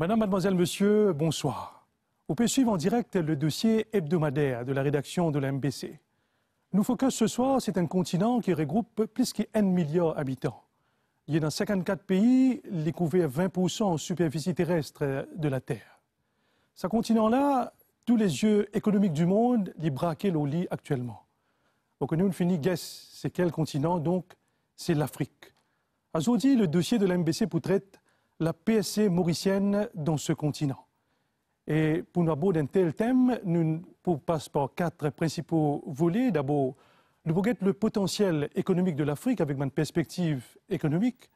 Madame, mademoiselle, monsieur, bonsoir. Vous pouvez suivre en direct le dossier hebdomadaire de la rédaction de la MBC. Nous focus ce soir, c'est un continent qui regroupe plus d'1 milliard d'habitants. Il y a dans 54 pays, il couvre 20% en superficie terrestre de la Terre. Ce continent-là, tous les yeux économiques du monde, les braquent au lit actuellement. Donc nous finit guess, c'est quel continent? Donc, c'est l'Afrique. Aujourd'hui, le dossier de la MBC traite la PSC mauricienne dans ce continent. Et pour nous aborder un tel thème, nous passons par 4 principaux volets. D'abord, nous regardons le potentiel économique de l'Afrique avec une perspective économique.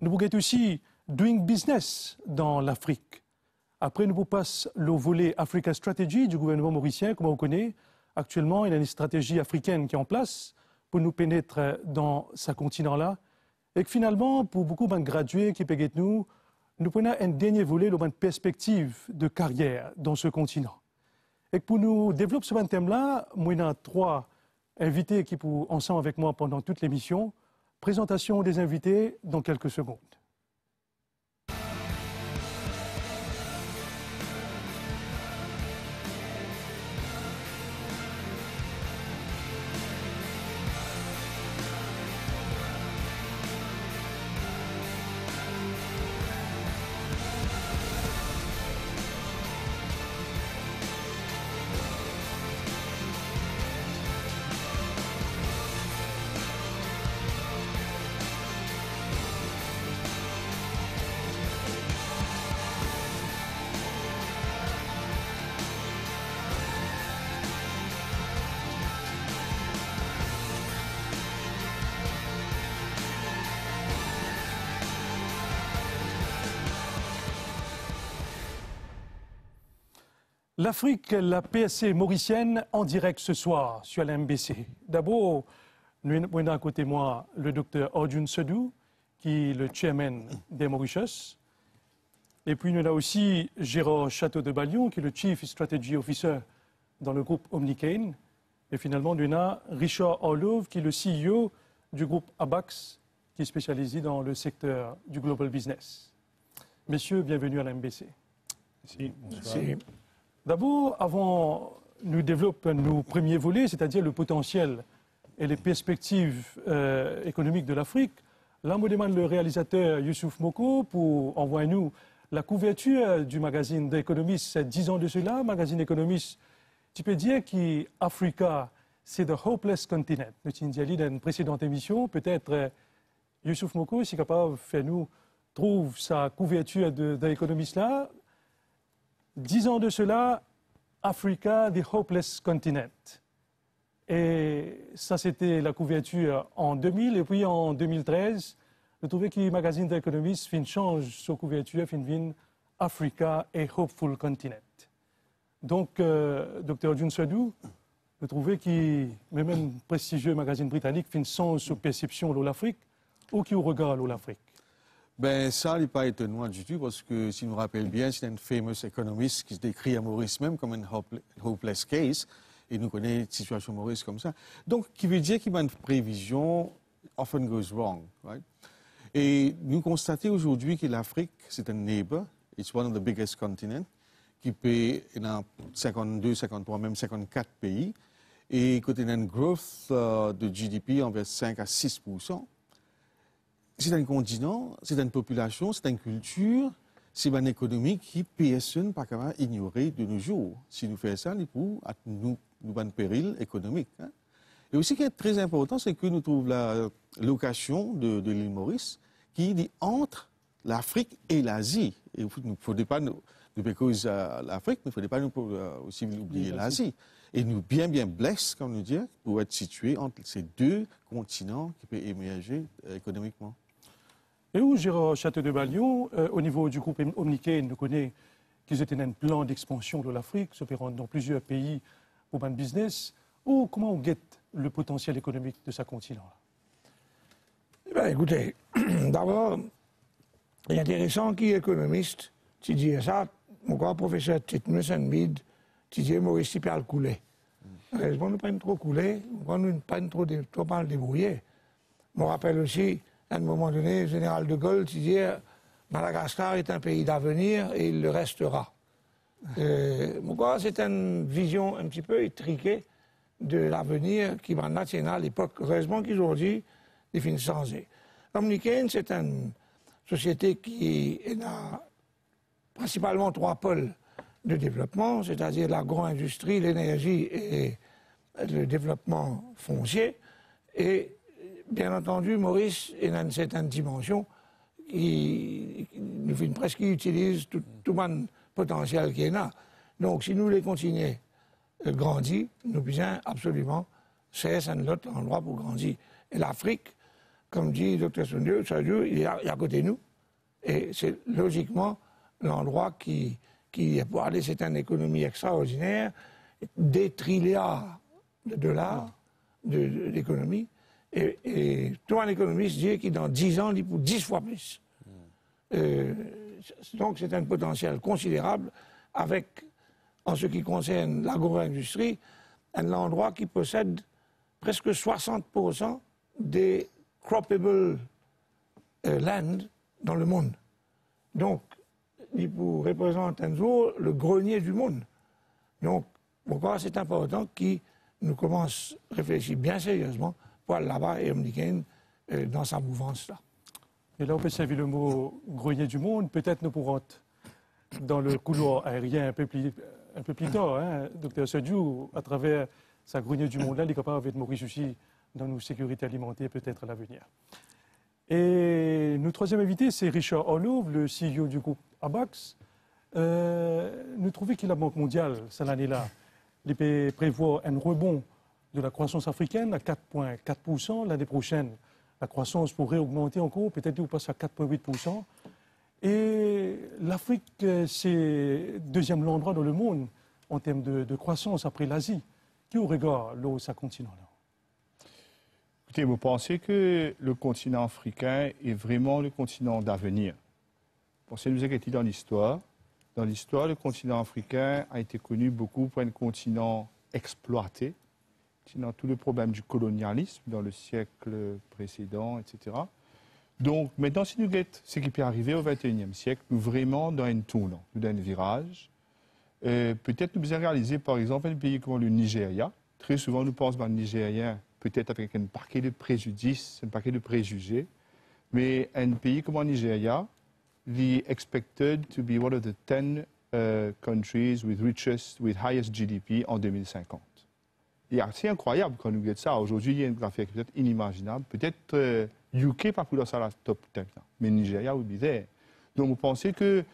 Nous regardons aussi doing business dans l'Afrique. Après, nous passons le volet Africa Strategy du gouvernement mauricien, comme on connaît. Actuellement, il y a une stratégie africaine qui est en place pour nous pénétrer dans ce continent-là. Et que finalement, pour beaucoup de gradués qui peuvent nous prenons un dernier volet, une perspective de carrière dans ce continent. Et pour nous développer ce thème-là, moi, il y a 3 invités qui sont ensemble avec moi pendant toute l'émission. Présentation des invités dans quelques secondes. L'Afrique, la PSC mauricienne, en direct ce soir sur la MBC. D'abord, nous avons à côté de moi le docteur Arjun Sadhu, qui est le chairman des Mauritius. Et puis nous avons aussi Gérard Château-de-Balion, qui est le Chief Strategy Officer dans le groupe Omnicane. Et finalement, nous avons Richard Orlov, qui est le CEO du groupe ABAX, qui est spécialisé dans le secteur du global business. Messieurs, bienvenue à la MBC. Merci. Merci. D'abord, avant nous développer nos premiers volets, c'est-à-dire le potentiel et les perspectives économiques de l'Afrique, là, je demande le réalisateur Youssouf Moko pour envoyer nous la couverture du magazine d'Economist 10 ans de cela, magazine Economist. Tu peux dire qu'Africa, c'est the hopeless continent. Nous avons dit dans une précédente émission, peut-être Youssouf Moko, si capable de faire nous trouve sa couverture d'Economist là. 10 ans de cela, Africa, the hopeless continent. Et ça, c'était la couverture en 2000. Et puis en 2013, je trouvais que le magazine d'Economist change sa couverture, fin Africa, a hopeful continent. Donc, Dr. Arjun Sadhu, je trouvais que même un prestigieux magazine britannique change sa perception de l'Afrique ou qui regarde l'Afrique. Ben, ça n'est pas étonnant du tout, parce que si nous rappelle bien, c'est un fameux économiste qui se décrit à Maurice même comme un hopeless case, et nous connaissons la situation Maurice comme ça. Donc, qui veut dire qu'il y a une prévision often goes wrong, right? Et nous constatons aujourd'hui que l'Afrique, c'est un neighbor, it's one of the biggest continents, qui peut, dans 52, 53, même 54 pays, et côté d'une growth de GDP envers 5 à 6%. C'est un continent, c'est une population, c'est une culture, c'est une économie qui personne n'est pas capable d'ignorer de nos jours. Si nous faisons ça, nous avons un péril économique. Hein. Et aussi, ce qui est très important, c'est que nous trouvons la location de l'île Maurice qui dit entre l'Afrique et l'Asie. Et il ne faudrait pas, parce l'Afrique, il ne faudrait pas aussi oublier l'Asie. Et nous bien blessés, comme nous dire, pour être situés entre ces 2 continents qui peuvent émerger économiquement. Et où, Gérard Château-de-Balion, au niveau du groupe Omnicane, nous connaissons qu'ils étaient un plan d'expansion de l'Afrique, s'opérant dans plusieurs pays pour un business. Ou comment on guette le potentiel économique de ce continent-là? Eh bien, écoutez, d'abord, il est intéressant qu'il y ait économiste, tu dis ça, mon grand professeur Titmus Bid, tu dis Maurice peut le couler. Heureusement, nous ne pas trop couler, nous ne pas trop mal débrouiller. Je me rappelle aussi, à un moment donné, le général de Gaulle, tu dis, Madagascar est un pays d'avenir et il le restera. Pourquoi c'est une vision un petit peu étriquée de l'avenir qui va national à l'époque. Heureusement qu'aujourd'hui, les fins changé. Dominicaine, c'est une société qui a principalement 3 pôles de développement, c'est-à-dire l'agro-industrie, l'énergie et le développement foncier. Et bien entendu, Maurice est dans une certaine dimension qui nous fait presque utilise tout le potentiel qu'il y a. Donc, si nous voulons continuer à grandir, nous besoin absolument c'est un autre endroit pour grandir. Et l'Afrique, comme dit le Dr Sadiou, il est à côté de nous. Et c'est logiquement l'endroit qui pour aller, c'est une économie extraordinaire, des trilliards de dollars d'économie. Et tout un économiste dit qu'il dans 10 ans, il pour 10 fois plus. Donc c'est un potentiel considérable avec, en ce qui concerne l'agro-industrie, un endroit qui possède presque 60% des croppable land dans le monde. Donc, il représente un jour le grenier du monde. Donc, pourquoi c'est important qu'il nous commence à réfléchir bien sérieusement pour aller là-bas et américaine dans sa mouvance-là. Et là, on peut servir le mot grenier du monde. Peut-être nous pourrons, dans le couloir aérien un peu plus tard, hein, Dr Sadiou, à travers sa grenier du monde-là, il est capable avec Maurice aussi dans nos sécurités alimentaires, peut-être à l'avenir. Et notre troisième invité, c'est Richard Orlov, le CEO du groupe ABAX. Nous trouvons que la Banque mondiale, cette année-là, prévoit un rebond de la croissance africaine à 4,4%. L'année prochaine, la croissance pourrait augmenter encore, peut-être qu'on passe à 4,8%. Et l'Afrique, c'est le deuxième endroit dans le monde en termes de croissance après l'Asie. Qui au regard de ce continent-là? Écoutez, vous pensez que le continent africain est vraiment le continent d'avenir? Pensez nous inquiéter dans l'histoire. Dans l'histoire, le continent africain a été connu beaucoup pour un continent exploité, dans tous les problèmes du colonialisme dans le siècle précédent, etc. Donc maintenant, si nous regardons ce qui peut arriver au XXIe siècle, nous sommes vraiment dans un tournant, dans un virage. Peut-être nous devons réaliser, par exemple, un pays comme le Nigeria. Très souvent, nous pensons dans le Nigérien, peut-être avec un paquet de préjudices, un paquet de préjugés. Mais un pays comme le Nigeria, is expected to be one of the 10 countries with highest GDP en 2050. Et c'est incroyable quand nous regardons ça. Aujourd'hui, il y a une graphique peut-être inimaginable. Peut-être UK pas pour ça la top 10, mais Nigeria will be there. Donc, vous pensez que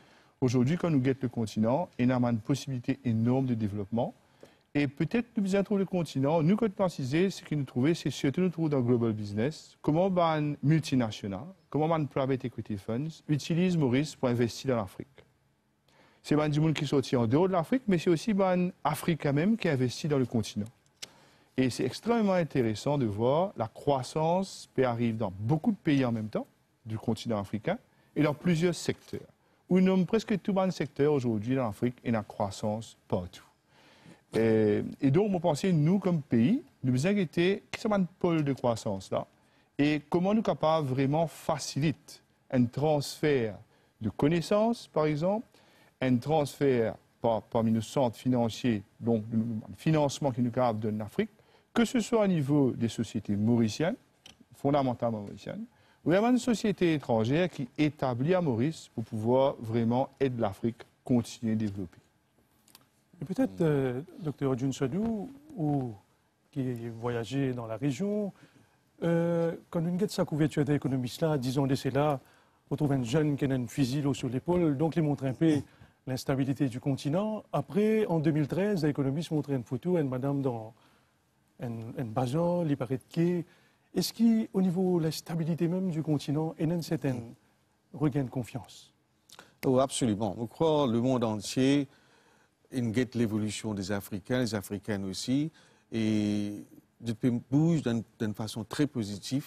aujourd'hui, quand nous regardons le continent, il y a une possibilité énorme de développement. Et peut-être nous avons trouvé le continent, nous, quand nous pensons, ce que nous trouvons, c'est surtout nous trouvons dans le global business, comment une multinationale, comment une private equity funds utilise Maurice pour investir dans l'Afrique. C'est du monde qui sortit en dehors de l'Afrique, mais c'est aussi Africain même qui investit dans le continent. Et c'est extrêmement intéressant de voir la croissance qui arrive dans beaucoup de pays en même temps, du continent africain, et dans plusieurs secteurs. Où nous presque tout le secteur aujourd'hui dans l'Afrique et la croissance partout. Et donc, vous pensez, nous, comme pays, nous nous inquiéter qui sont un pôle de croissance là et comment nous sommes capables vraiment faciliter un transfert de connaissances, par exemple, un transfert parmi nos centres financiers, donc le financement qui nous capable de l'Afrique, que ce soit au niveau des sociétés mauriciennes, fondamentalement mauriciennes, ou même une société étrangère qui est établie à Maurice pour pouvoir vraiment aider l'Afrique à continuer à développer. Et peut-être, Dr Jun Sadiou, qui voyageait dans la région, quand on regarde sa couverture d'économiste-là, 10 ans de cela, on trouve un jeune qui a une fusil sur l'épaule, donc il montre un peu l'instabilité du continent. Après, en 2013, l'économiste montre une photo, une madame dans un bazar, il paraît que. Est-ce qu'au niveau de la stabilité même du continent, il y a un certain regain de confiance? Oh, absolument. Je crois que le monde entier guette l'évolution des Africains, les Africaines aussi, et bouge d'une façon très positive.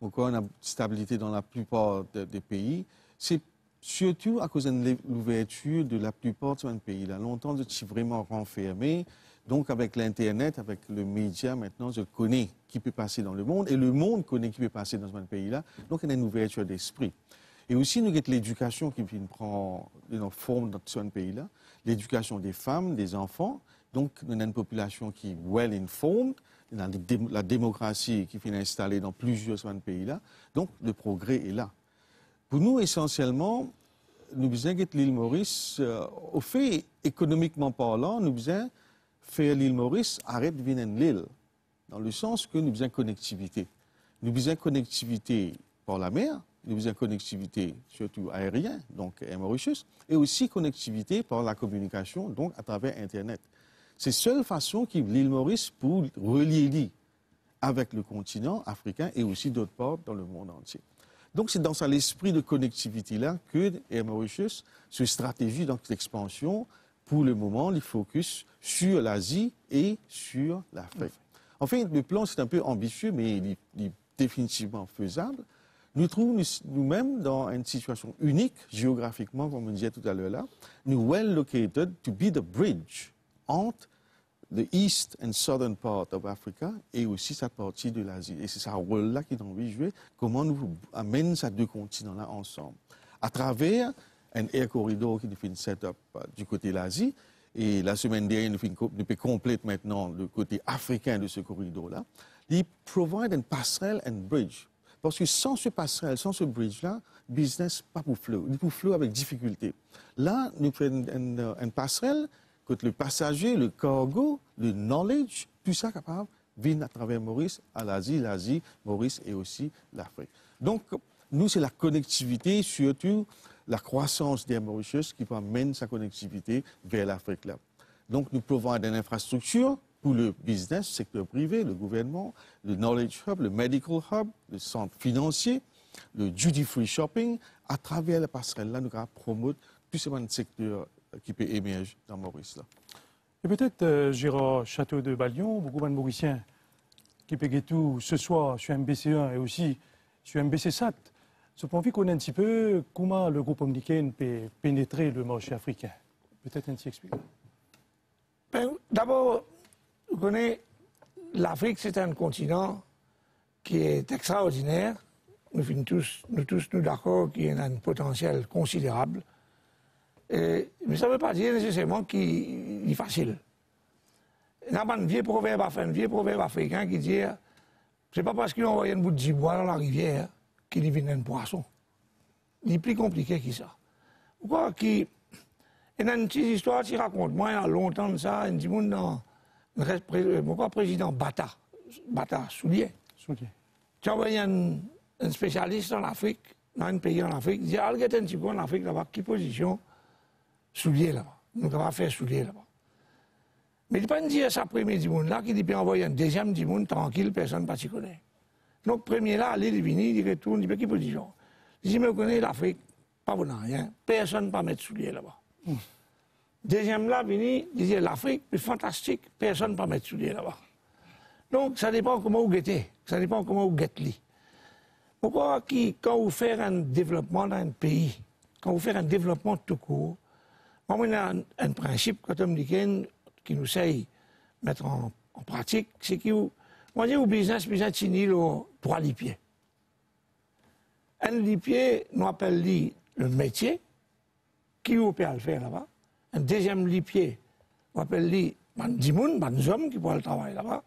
Donc, on a une stabilité dans la plupart des pays. C'est surtout à cause de l'ouverture de la plupart de ces pays-là. Longtemps, je suis vraiment renfermé. Donc, avec l'Internet, avec le média, maintenant, je connais qui peut passer dans le monde, et le monde connaît qui peut passer dans ce pays-là. Donc, il y a une ouverture d'esprit. Et aussi, nous avons l'éducation qui prend une forme dans ce pays-là, l'éducation des femmes, des enfants. Donc, nous avons une population qui est well informed, la démocratie qui est installée dans plusieurs pays-là. Donc, le progrès est là. Pour nous, essentiellement, nous besoin que l'île Maurice, au fait, économiquement parlant, nous besoin faire l'île Maurice arrête de venir une île, dans le sens que nous besoin de connectivité. Nous besoin de connectivité par la mer, nous besoin de connectivité surtout aérienne, donc Air Mauritius, et aussi connectivité par la communication, donc à travers Internet. C'est la seule façon qui l'île Maurice pour relier l'île avec le continent africain et aussi d'autres parts dans le monde entier. Donc c'est dans l'esprit de connectivité-là que Air Mauritius, cette stratégie d'expansion, pour le moment, il focus sur l'Asie et sur l'Afrique. En fait, le plan, c'est un peu ambitieux, mais il est définitivement faisable. Nous trouvons nous-mêmes dans une situation unique, géographiquement, comme on disait tout à l'heure là. Nous well located to be the bridge entre the east and southern part of Africa et aussi cette partie de l'Asie. Et c'est ce rôle-là qui est envie de jouer, comment nous amènons ces deux continents-là ensemble. À travers un air corridor qui nous fait une set-up du côté de l'Asie, et la semaine dernière, nous fait complète maintenant le côté africain de ce corridor-là, il provide une passerelle, un bridge. Parce que sans ce passerelle, sans ce bridge-là, business pas pour flot. Il peut flot avec difficulté. Là, nous faisons une passerelle que le passager, le cargo, le knowledge, tout ça capable vient à travers Maurice à l'Asie, Maurice et aussi l'Afrique. Donc, nous, c'est la connectivité, surtout la croissance des Mauritius qui amène sa connectivité vers l'Afrique là. Donc, nous providons une infrastructure pour le business, secteur privé, le gouvernement, le knowledge hub, le medical hub, le centre financier, le duty-free shopping. À travers la passerelle là, nous allons promouvoir tout ce secteur qui peut émerger dans Maurice là. Et peut-être, Gérard Château de Balion, beaucoup de Mauriciens qui payent tout ce soir sur MBC1 et aussi sur MBC7. Je pense qu'on a un petit peu comment le groupe Omnicaine peut pénétrer le marché africain. Peut-être un petit expliquer. D'abord, vous connaissez, l'Afrique, c'est un continent qui est extraordinaire. Nous sommes tous d'accord qu'il y a un potentiel considérable. Mais ça ne veut pas dire nécessairement qu'il est facile. Il y a un vieux proverbe africain qui dit c'est pas parce qu'ils ont envoyé un bout de gibois dans la rivière qu'il y vient un poisson. Il est plus compliqué que ça. Pourquoi qu'il y a une petite histoire qui raconte, moi, il y a longtemps de ça, un petit monde dans mon président Bata Soulier. Tu as envoyé un spécialiste en Afrique, dans un pays en Afrique, il dit il y a un petit peu en Afrique là-bas, qui position Soulier là-bas. Nous avons fait Soulier là-bas. Mais il ne peut pas dire ça premier du monde là, qu'il peut envoyer un deuxième du monde tranquille, personne ne s'y connaît. Donc, premier là, il est venu, il retourne, il dit qui position. Il dit mais vous connaissez l'Afrique, pas bon rien, personne ne peut mettre Soulier là-bas. Deuxième là, il dit l'Afrique, c'est fantastique, personne ne peut mettre Soulier là-bas. Donc, ça dépend comment vous guettez, ça dépend comment vous guettez. Pourquoi quand vous faites un développement dans un pays, quand vous faites un développement tout court, moi, on a un principe quand on me dit qui nous sait mettre en pratique, c'est que moi, je dis au business, c'est trois lipiers. Un lipier, nous appelle le métier, qui vous peut le faire là-bas. Un deuxième lipier, nous appelle des hommes qui pourraient le travailler là-bas.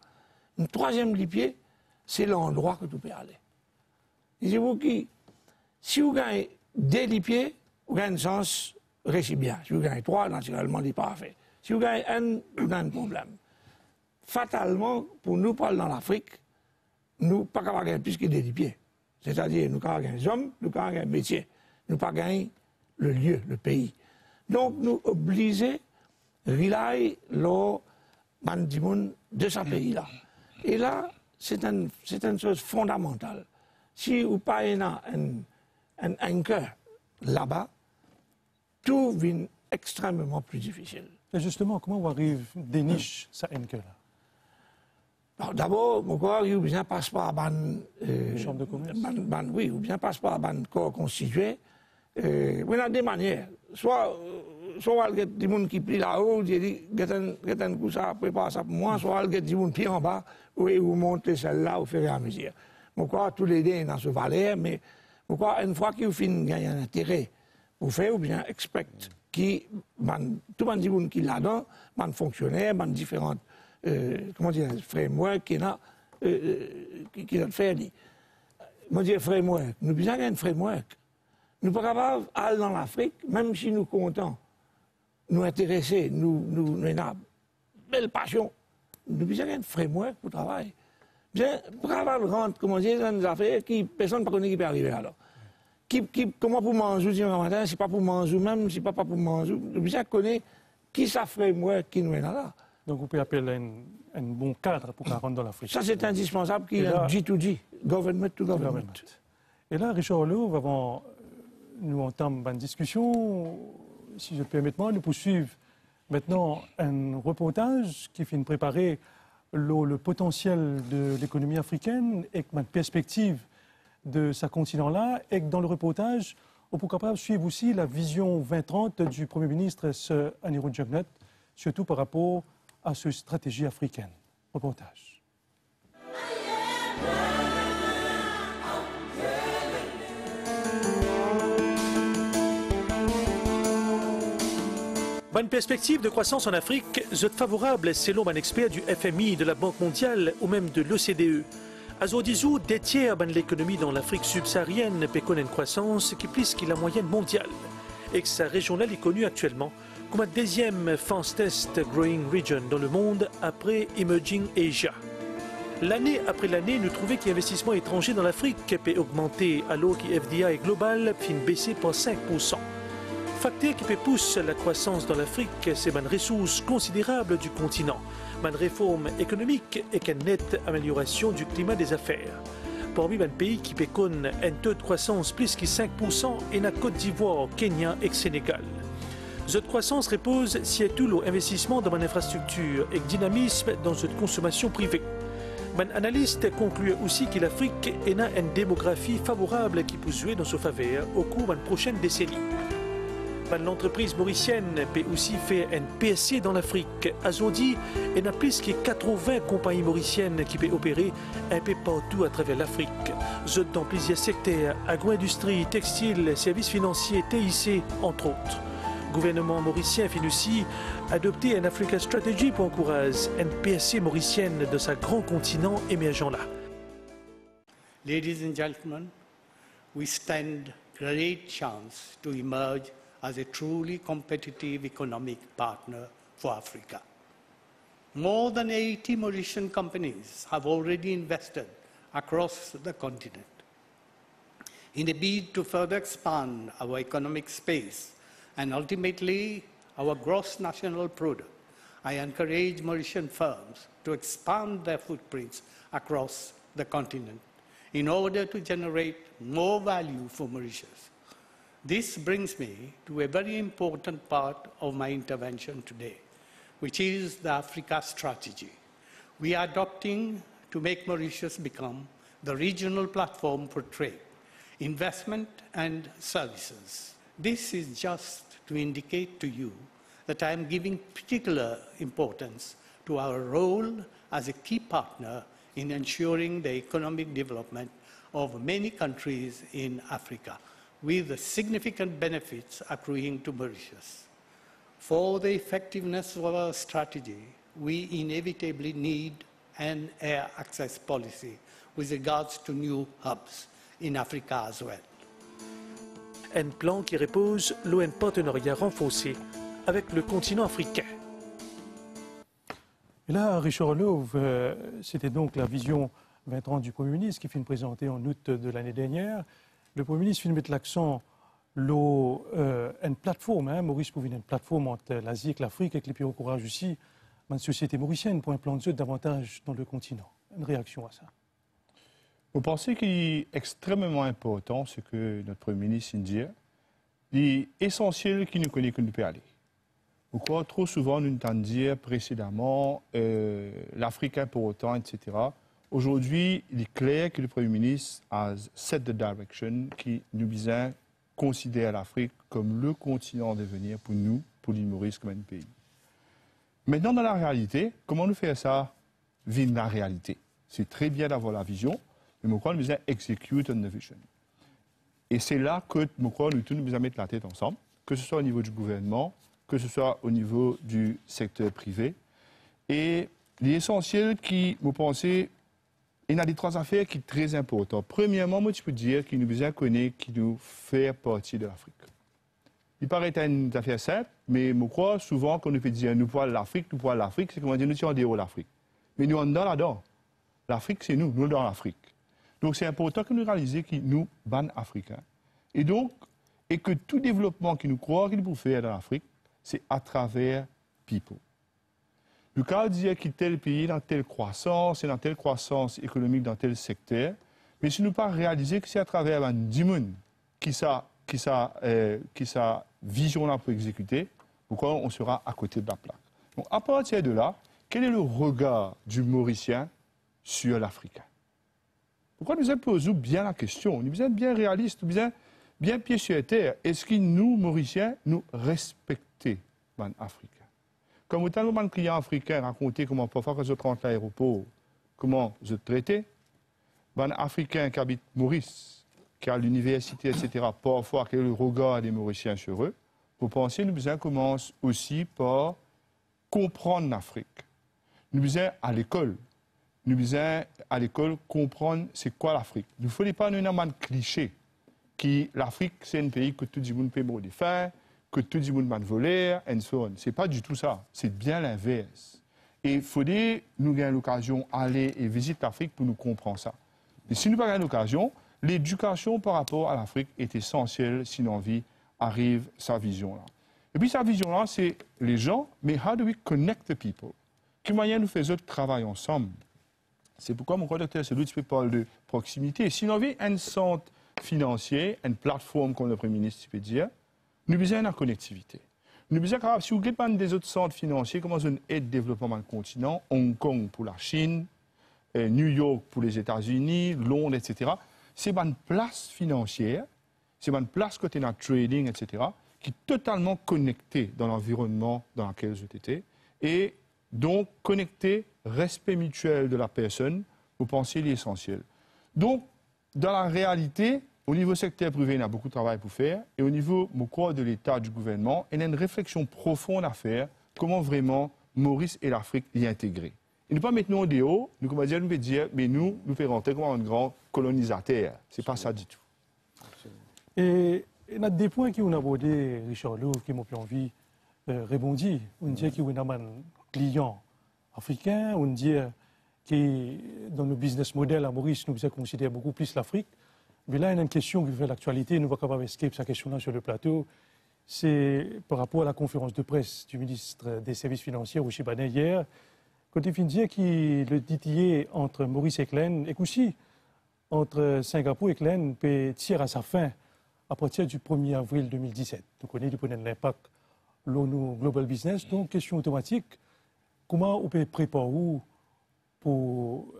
Un troisième lipier, c'est l'endroit que vous pouvez aller. Disez-vous que si vous gagnez deux lipiers, vous gagnez un sens récipient. Si vous gagnez trois, naturellement, c'est parfait. Si vous gagnez un, vous avez un problème. Fatalement, pour nous, dans l'Afrique, nous ne pouvons pas gagner plus que des lipiers. C'est-à-dire, nous avons des hommes, nous avons un métier. Nous ne pouvons pas gagner le lieu, le pays. Donc, nous obligons à rely le mandimoun de ce pays-là. Et là, c'est une chose fondamentale. Si vous n'avez pas un anchor là-bas, tout devient extrêmement plus difficile. Et justement, comment on arrive à dénicher ça anchor-là? D'abord, mon corps, il bien passe par chambre de commerce. Oui, ou bien passe par un corps constitué. Il y a des manières. Soit il y a des gens qui plient là-haut, il y a un coup, ça prépare ça pour moi, soit il y a des gens qui en bas, ou montez celle-là au fur et à mesure. Mon corps, tous les deux dans ce valet, mais Pourquoi, une fois qu'il finit gagner un intérêt, vous faites ou bien expect qui, tout le monde qui là-dedans, fonctionnaire, différentes, comment dire, frameworks qui a fait. Moi, je dis framework. Nous avons besoin d'un framework. Nous sommes capables d'aller dans l'Afrique, même si nous comptons, nous intéresser, nous avons une belle passion. Nous avons besoin d'un framework pour travailler. Pour avoir rentrer, comment dire, dans des affaires qui personne ne connaît qui peut arriver alors. Comment pour manger si un matin, c'est pas pour manger même, c'est pas pour manger. Nous avons besoin de connaître qui ça framework qui nous est là. Donc vous pouvez appeler un bon cadre pour qu'on rentre dans l'Afrique. Ça c'est indispensable qu'il y ait un G2G, government to government. Et là, Richard Hollot, avant nous entendre une discussion, si je peux permettre, nous poursuivre maintenant un reportage qui finit de préparer le potentiel de l'économie africaine et une perspective de ce continent-là. Et dans le reportage, on peut capable suivre aussi la vision 2030 du Premier ministre Sir Anirudh Jagnat, surtout par rapport à cette stratégie africaine. Reportage. Bonne perspective de croissance en Afrique, c'est favorable selon un expert du FMI, de la Banque mondiale ou même de l'OCDE. Azodizou, des tiers de l'économie dans l'Afrique subsaharienne peut connaître une croissance qui est plus que la moyenne mondiale. Et que sa région-là est connue actuellement comme la deuxième fastest growing region dans le monde après Emerging Asia. L'année après l'année, nous trouvons que l'investissement étranger dans l'Afrique peut augmenter alors que FDI global finit baisser par 5%. Facteur qui peut pousser la croissance dans l'Afrique, c'est une ressource considérable du continent, une réforme économique et une nette amélioration du climat des affaires. Parmi les pays qui peut connaître un taux de croissance plus que 5% et la Côte d'Ivoire, Kenya et Sénégal. Cette croissance repose surtout l'investissement dans une infrastructure et le dynamisme dans cette consommation privée. Un analyste conclut aussi que l'Afrique a une démographie favorable qui peut jouer dans sa faveur au cours d'une prochaine décennie. L'entreprise mauricienne peut aussi faire un PSC dans l'Afrique. Aujourd'hui, il y a plus que 80 compagnies mauriciennes qui peuvent opérer un peu partout à travers l'Afrique. Dans plusieurs secteurs, agro-industrie, textile, services financiers, TIC, entre autres. Le gouvernement mauricien finit aussi adopter une Africa Strategy pour encourager un PSC mauricienne de sa grand continent émergent là. Ladies and gentlemen, we stand great chance to emerge as a truly competitive economic partner for Africa. More than 80 Mauritian companies have already invested across the continent. In a bid to further expand our economic space and ultimately our gross national product, I encourage Mauritian firms to expand their footprints across the continent in order to generate more value for Mauritius. This brings me to a very important part of my intervention today, which is the Africa strategy we are adopting to make Mauritius become the regional platform for trade, investment and services. This is just to indicate to you that I am giving particular importance to our role as a key partner in ensuring the economic development of many countries in Africa, with the significant benefits accruing to Mauritius. For the effectiveness of our strategy, we inevitably need an air access policy with regards to new hubs in Africa as well. Un plan qui repose sur un partenariat renforcé avec le continent africain. Et là, Richard Hollot, c'était donc la vision 2030 du Premier ministre qui finit de présenter en août de l'année dernière. Le Premier ministre finit de mettre l'accent sur une plateforme, Maurice Pouvin, une plateforme entre l'Asie et l'Afrique, et que les pays encouragent aussi une société mauricienne pour implanter davantage dans le continent. Une réaction à ça? Vous pensez qu'il est extrêmement important ce que notre Premier ministre dit. Il est essentiel qu'il nous connaisse que nous peut aller. Pourquoi trop souvent nous entendons dire précédemment l'Africain pour autant, etc. Aujourd'hui, il est clair que le Premier ministre a set the direction qui nous besoin considère l'Afrique comme le continent d'avenir pour nous, pour l'île Maurice comme un pays. Maintenant, dans la réalité, comment nous faire ça vivre la réalité? C'est très bien d'avoir la vision, mais pourquoi nous besoin execute on the vision? Et c'est là que, nous tous nous allons mettre la tête ensemble, que ce soit au niveau du gouvernement, que ce soit au niveau du secteur privé. Et l'essentiel qui, vous pensez, il y a des trois affaires qui sont très importantes. Premièrement, moi, je peux dire qu'il nous besoin connaître qui nous fait partie de l'Afrique. Il paraît être une affaire simple, mais je crois souvent qu'on nous fait dire nous pouvons l'Afrique, c'est comme on dit nous sommes en dehors de l'Afrique. Mais nous sommes là-dedans. L'Afrique, c'est nous dans l'Afrique. Donc c'est important que nous réalisions que nous, ban africains. Et donc, et que tout développement que nous croyons qu'il peut faire dans l'Afrique, c'est à travers people. Le cas dit que tel pays dans telle croissance, et dans telle croissance économique dans tel secteur, mais si nous pas réaliser que c'est à travers un monde qui sa vision-là peut exécuter, pourquoi on sera à côté de la plaque. Donc à partir de là, quel est le regard du Mauricien sur l'Africain? Pourquoi nous posons bien la question? Nous sommes bien réalistes, nous sommes bien pieds sur terre. Est-ce que nous, Mauriciens, nous respectons les Africains? Comme autant de clients africains raconter comment parfois quand je rentre à l'aéroport, comment je traitais, les Africains qui habitent Maurice, qui a l'université, etc., parfois quel est le regard des Mauriciens sur eux, vous pensez que nous commençons aussi par comprendre l'Afrique. Nous besoin à l'école. Nous besoin à l'école comprendre c'est quoi l'Afrique. Il ne faut pas nous avoir un cliché que l'Afrique c'est un pays que tout le monde peut mourir de faim, que tout le monde va voler, et so on. Ce n'est pas du tout ça. C'est bien l'inverse. Et il faut que nous ayons l'occasion d'aller et visiter l'Afrique pour nous comprendre ça. Et si nous n'avons pas l'occasion, l'éducation par rapport à l'Afrique est essentielle si l'envie arrive à sa vision-là. Et puis sa vision-là, c'est les gens, mais how do we connect the people? Quelle manière nous faisons travailler ensemble? C'est pourquoi mon docteur Selouz parle de proximité. Si l'envie un centre financier, une plateforme comme le Premier ministre peut dire, nous avons besoin de la connectivité. Nous avons besoin, si vous regardez des autres centres financiers, comme une aide de développement dans le continent, Hong Kong pour la Chine, New York pour les États-Unis, Londres, etc., c'est une place financière, c'est une place côté dans le trading, etc., qui est totalement connectée dans l'environnement dans lequel j'étais, et donc connectée, respect mutuel de la personne, vous pensez l'essentiel. Donc, dans la réalité, au niveau secteur privé, il y a beaucoup de travail pour faire, et au niveau de l'État, du gouvernement, il y a une réflexion profonde à faire, comment vraiment Maurice et l'Afrique y intégrer. Et ne pas mettre nous en déo, nous pouvons dire, mais nous faisons rentrer comme un grand colonisateur. Ce n'est pas ça du tout. Et il y a des points qui ont abordé, Richard Louvre, qui m'ont plus envie de répondre. On dit qu'il y a un client africain, on dit que dans le business model à Maurice, nous considérons beaucoup plus l'Afrique. Mais là, il y a une question qui fait l'actualité, nous ne pouvons pas escape cette question-là sur le plateau. C'est par rapport à la conférence de presse du ministre des Services financiers au Chibanais hier, quand il dit que le DTA entre Maurice et Glen, et aussi entre Singapour et Glen, peut tirer à sa fin à partir du 1er avril 2017. Vous connaissez l'impact l'ONU Global Business. Donc, question automatique, comment on peut préparer pour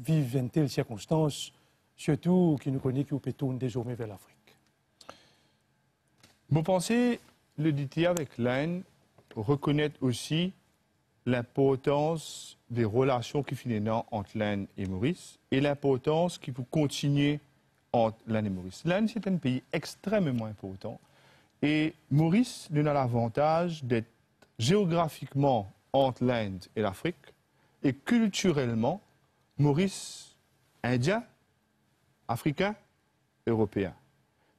vivre une telle circonstance, surtout qui nous connaît qu'on peut tourner désormais vers l'Afrique? Vous pensez, le DTA avec l'Inde reconnaître aussi l'importance des relations qui finissent entre l'Inde et Maurice et l'importance qui peut continuer entre l'Inde et Maurice. L'Inde, c'est un pays extrêmement important et Maurice nous a l'avantage d'être géographiquement entre l'Inde et l'Afrique et culturellement, Maurice, indien, africain, européen.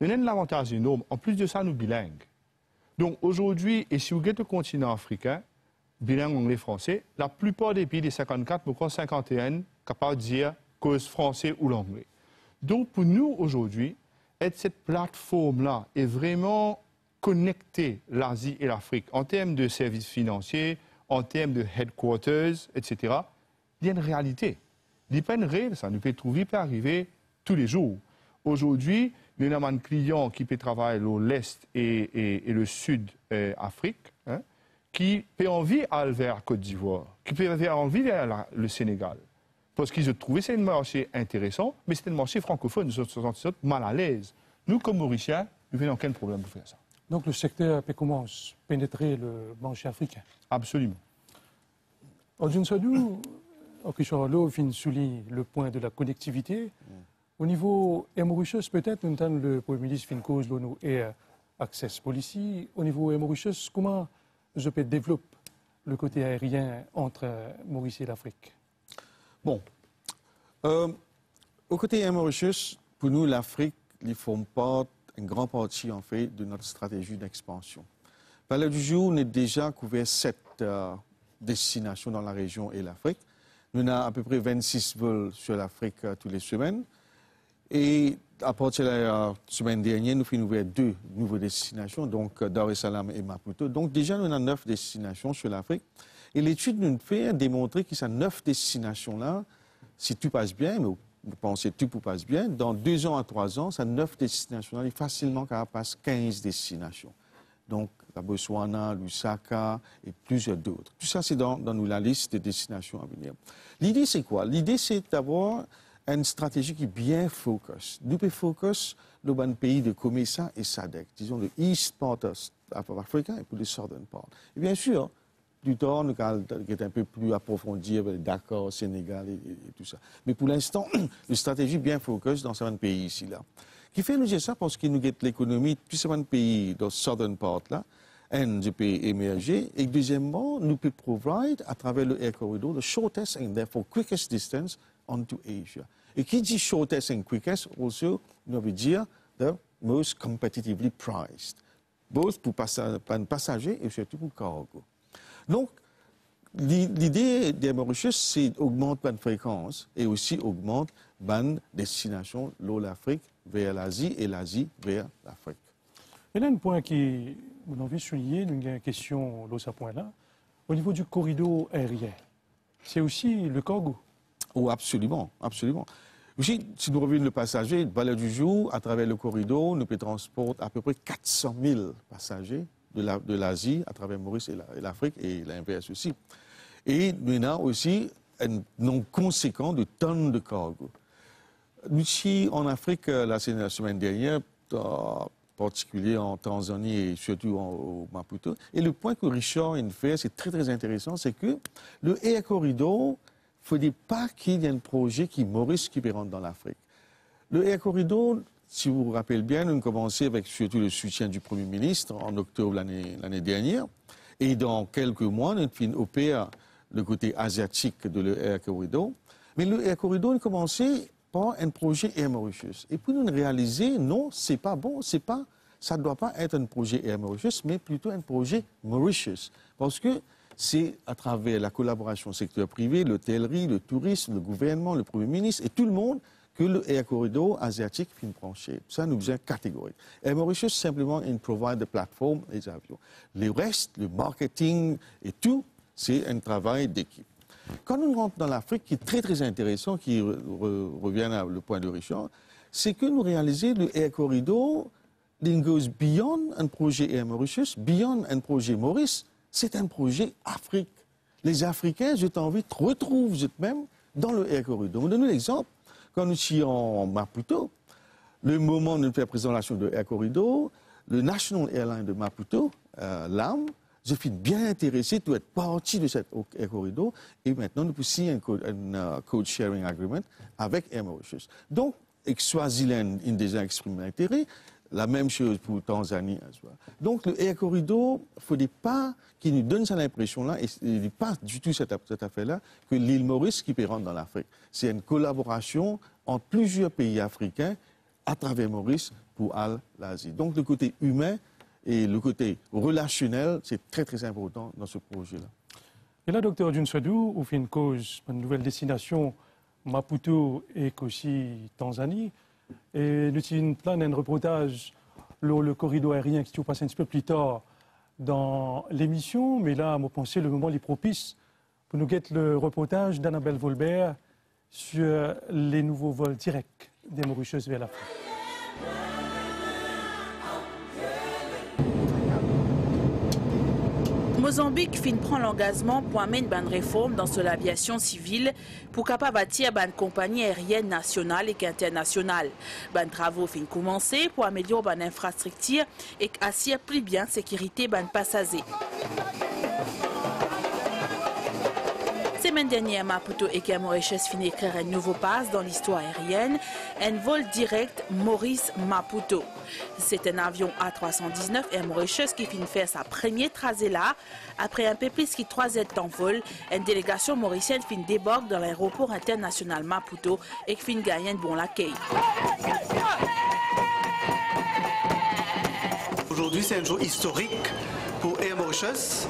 Nous avons l'avantage énorme. En plus de ça, nous bilingues. Donc aujourd'hui, et si vous êtes le continent africain, bilingue anglais-français, la plupart des pays des 54, je crois 51, capables de dire cause français ou l'anglais. Donc pour nous aujourd'hui, être cette plateforme-là est vraiment connecter l'Asie et l'Afrique en termes de services financiers, en termes de headquarters, etc. Il y a une réalité. Il n'y a pas une rêve, ça. Nous pouvons trouver, peut arriver tous les jours. Aujourd'hui, nous avons un client qui peut travailler l'Est et le Sud Afrique, hein, qui peut envie d'aller vers la Côte d'Ivoire, qui peut avoir envie vers le Sénégal. Parce qu'ils ont trouvé que c'est un marché intéressant, mais c'est un marché francophone, nous sommes mal à l'aise. Nous, comme Mauriciens, nous n'avons aucun problème pour faire ça. Donc le secteur peut commencer à pénétrer le marché africain? Absolument. Odjun Sadou, Richard Louvre souligne le point de la connectivité. Au niveau Mauritius, peut-être, nous avons le Premier ministre fin cause l'ONU Air Access Policy. Au niveau Mauritius, comment je peux développer le côté aérien entre Maurice et l'Afrique? Bon. Au côté Mauritius, pour nous, l'Afrique, ils forment pas une grande partie, en fait, de notre stratégie d'expansion. Par l'heure du jour, on a déjà couvert 7 destinations dans la région et l'Afrique. Nous avons à peu près 26 vols sur l'Afrique toutes les semaines. Et à partir de la semaine dernière, nous avons ouvert 2 nouvelles destinations, donc Dar es Salaam et Maputo. Donc déjà, nous avons 9 destinations sur l'Afrique. Et l'étude nous fait a démontré que ces 9 destinations-là, si tout passe bien, mais vous pensez que tout passe bien, dans 2 ans à 3 ans, ces 9 destinations-là, facilement qu'à passer 15 destinations. Donc, la Botswana, Lusaka et plusieurs d'autres. Tout ça, c'est dans la liste des destinations à venir. L'idée, c'est quoi? L'idée, c'est d'avoir une stratégie qui est bien focus. Nous pouvons focus le bon pays de Comesa et SADC, disons le East part of Africa et pour le Southern part. Et bien sûr, du temps, nous allons un peu plus approfondir avec Dakar, Sénégal et tout ça. Mais pour l'instant, une stratégie bien focus dans certains pays ici, là. Qui fait nous dire ça parce que nous avons l'économie de tous ces pays dans le Southern part, là, de pays émergés. Et deuxièmement, nous pouvons provide à travers le Air Corridor the shortest and therefore quickest distance onto Asia. Et qui dit shortest and quickest, also, nous veut dire the most competitively priced, both pour passagers et surtout pour cargo. Donc, l'idée des Mauritius, c'est d'augmenter la fréquence et aussi augmenter la destination de l'Afrique vers l'Asie et l'Asie vers l'Afrique. Il y a un point qui nous envie de souligner, une question dans ce point-là. Au niveau du corridor aérien, c'est aussi le cargo. Oh, absolument, absolument. Aussi, si nous revenons le passager, valeur du jour, à travers le corridor, nous pouvons transporter à peu près 400 000 passagers de l'Asie à travers Maurice et l'Afrique et l'inverse aussi. Et nous avons aussi un nombre conséquent de tonnes de cargo. Nous, ici, en Afrique, la semaine dernière, en particulier en Tanzanie et surtout au Maputo. Et le point que Richard a fait, c'est très, très intéressant, c'est que le Air Corridor, il ne faut pas qu'il y ait un projet qui Maurice qui rentre dans l'Afrique. Le Air Corridor, si vous vous rappelez bien, nous avons commencé avec surtout le soutien du Premier ministre en octobre l'année dernière. Et dans quelques mois, nous avons opéré le côté asiatique de l'Air Corridor. Mais le Air Corridor a commencé par un projet Air Mauritius. Et puis nous avons réalisé, non, c'est pas bon, ça ne doit pas être un projet Air Mauritius, mais plutôt un projet Mauritius. Parce que c'est à travers la collaboration secteur privé, l'hôtellerie, le tourisme, le gouvernement, le Premier ministre et tout le monde que le Air Corridor asiatique finit branché. Ça nous vient catégorique. Air Mauritius, simplement, il provide de plateforme les avions. Le reste, le marketing et tout, c'est un travail d'équipe. Quand nous rentrons dans l'Afrique, qui est très, très intéressant, qui revient à le point de Richard, c'est que nous réalisons le Air Corridor, it goes beyond un projet Air Mauritius, beyond un projet Maurice, c'est un projet Afrique. Les Africains, j'ai envie, retrouvent eux-mêmes dans le Air Corridor. On donne l'exemple. Quand nous sommes en Maputo, le moment où nous faisons la présentation de Air Corridor, le National Airline de Maputo, LAM, je suis bien intéressé de être partie de cet Air Corridor et maintenant nous pouvons signer un code sharing agreement avec Air Mauritius. Donc, avec Swaziland, il a déjà exprimé l'intérêt. La même chose pour Tanzanie. Donc, le Air Corridor, il ne faudrait pas qu'il nous donne cette impression-là, et il n'est pas du tout cette affaire-là, que l'île Maurice qui peut rentrer dans l'Afrique. C'est une collaboration entre plusieurs pays africains à travers Maurice pour l'Asie. Donc, le côté humain et le côté relationnel, c'est très, très important dans ce projet-là. Et là, docteur Djounswadou, vous fait une cause, une nouvelle destination, Maputo et aussi Tanzanie. Et nous avons plan un reportage le corridor aérien qui se passe un petit peu plus tard dans l'émission. Mais là, je pense que le moment est propice pour nous guetter le reportage d'Annabelle Volbert sur les nouveaux vols directs des Mauritius vers l'Afrique. Mozambique fin prend l'engagement pour amener une réforme dans l'aviation civile pour capable bâtir une compagnie aérienne nationale et internationale. Les travaux fin commencé pour améliorer l'infrastructure et assurer plus bien la sécurité des passagers. Semaine dernière, Maputo et Air Mauritius finit d'écrire un nouveau passe dans l'histoire aérienne, un vol direct Maurice-Maputo. C'est un avion A319 Air Mauritius qui finit faire sa première tracée là. Après un peu plus que 3 heures d'envol, une délégation mauricienne finit débarque dans l'aéroport international Maputo et qui finit gagner un bon accueil. Aujourd'hui, c'est un jour historique pour Air Mauritius,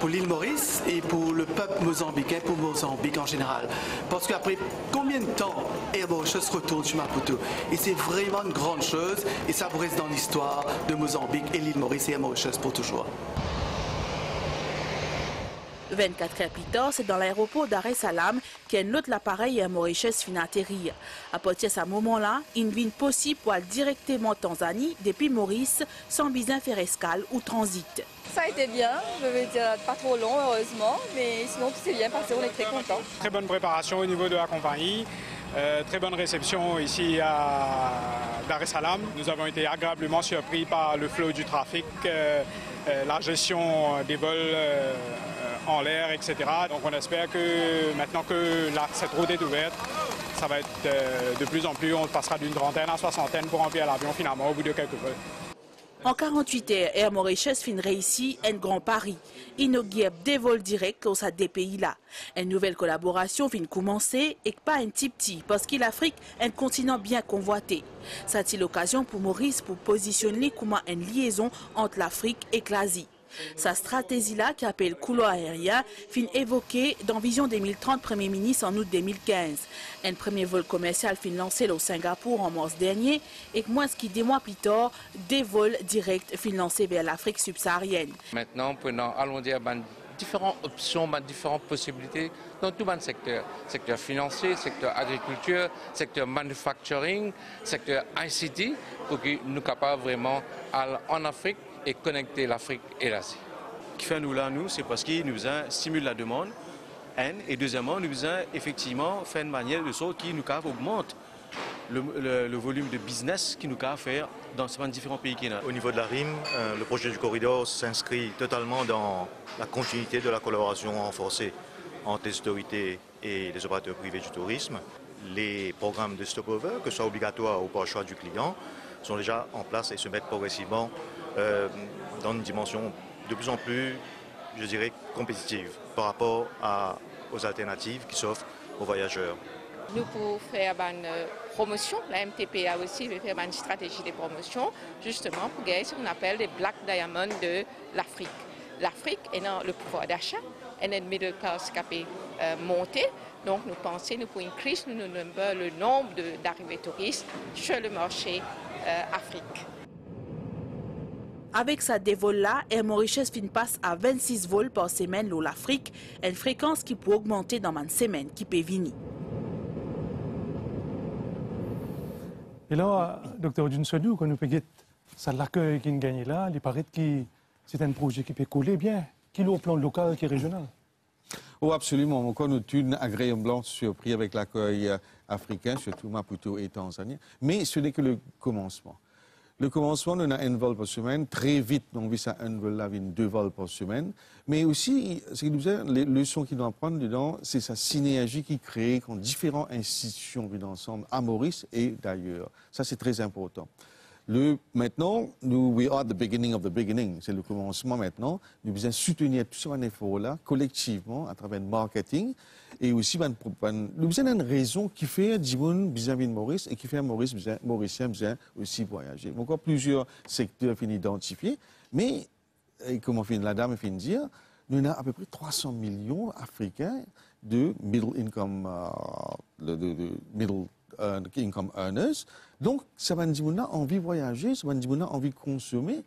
pour l'île Maurice et pour le peuple mozambicain, pour Mozambique en général. Parce qu'après combien de temps Air Mauritius retourne sur Maputo? Et c'est vraiment une grande chose et ça vous reste dans l'histoire de Mozambique et l'île Maurice et Air Mauritius pour toujours. 24 heures plus tard, c'est dans l'aéroport Dar es Salaam qu'un autre appareil Air Mauritius finit atterrir. À partir de ce moment-là, il devient possible pour aller directement en Tanzanie depuis Maurice sans besoin de faire escale ou transit. Ça a été bien, je vais dire pas trop long heureusement, mais sinon tout s'est bien passé, on est très contents. Très bonne préparation au niveau de la compagnie, très bonne réception ici à Dar es Salaam. Nous avons été agréablement surpris par le flot du trafic, la gestion des vols en l'air, etc. Donc on espère que maintenant que cette route est ouverte, ça va être de plus en plus, on passera d'une trentaine à soixantaine pour remplir l'avion finalement au bout de quelques vols. En 48 heures, Air Mauritius finirait ici un grand pari. Inaugure des vols directs au sein des pays-là. Une nouvelle collaboration vient commencer et pas un petit parce que l'Afrique est un continent bien convoité. C'est l'occasion pour Maurice pour positionner comme une liaison entre l'Afrique et l'Asie. Sa stratégie-là, qui appelle couloir aérien, fin évoquée dans Vision 2030 Premier ministre en août 2015. Un premier vol commercial fin lancé au Singapour en mars dernier et moins que 10 mois plus tard, des vols directs fin lancés vers l'Afrique subsaharienne. Maintenant, allons dire différentes options, différentes possibilités dans tout le secteur. Secteur financier, secteur agriculture, secteur manufacturing, secteur ICT, pour que nous soyons capables vraiment aller en Afrique et connecter l'Afrique et l'Asie. Ce qui fait nous là, c'est parce qu'il nous stimule la demande, et deuxièmement, nous effectivement fait une manière de sorte qui nous augmente le volume de business qui nous a faire dans ces différents pays qui sont là. Au niveau de la RIM, le projet du corridor s'inscrit totalement dans la continuité de la collaboration renforcée entre les autorités et les opérateurs privés du tourisme. Les programmes de stopover, que ce soit obligatoire ou par choix du client, sont déjà en place et se mettent progressivement dans une dimension de plus en plus, je dirais, compétitive par rapport aux alternatives qui s'offrent aux voyageurs. Nous, pour faire une promotion, la MTP a aussi fait une stratégie de promotion, justement pour gagner ce qu'on appelle les Black Diamonds de l'Afrique. L'Afrique ayant le pouvoir d'achat, et une middle class qui a monté. Donc nous pensons nous pouvons increase le nombre d'arrivées touristes sur le marché Afrique. Avec sa dévol-là, Air Mauritius passe à 26 vols par semaine dans l'Afrique, une fréquence qui peut augmenter dans une semaine qui peut venir. Et là, Dr. Johnson, quand nous payons ça l'accueil qui gagne là, il paraît que c'est un projet qui peut coller bien, qu'il est au plan local et régional. Oh, absolument. Encore nous sommes agréablement surpris avec l'accueil africain, surtout Maputo et Tanzanie. Mais ce n'est que le commencement. Le commencement, on a un vol par semaine. Très vite, on vit ça un vol, là, 2 vols par semaine. Mais aussi, les leçons qu'il doit prendre dedans, c'est sa synergie qui crée quand différentes institutions vivent ensemble, à Maurice et d'ailleurs. Ça, c'est très important. Maintenant, we are the beginning of the beginning. C'est le commencement maintenant. Nous devons soutenir tout ce effort-là collectivement à travers le marketing et aussi nous avons une raison qui fait du monde vis-à-vis de Maurice et qui fait Mauricien aussi voyager. Encore plusieurs secteurs finis identifiés, mais comme la dame vient de dire, nous avons à peu près 300 millions d'Africains de middle income, income earners. Donc, ça va nous donner envie de voyager, ça va nous donner envie de consommer.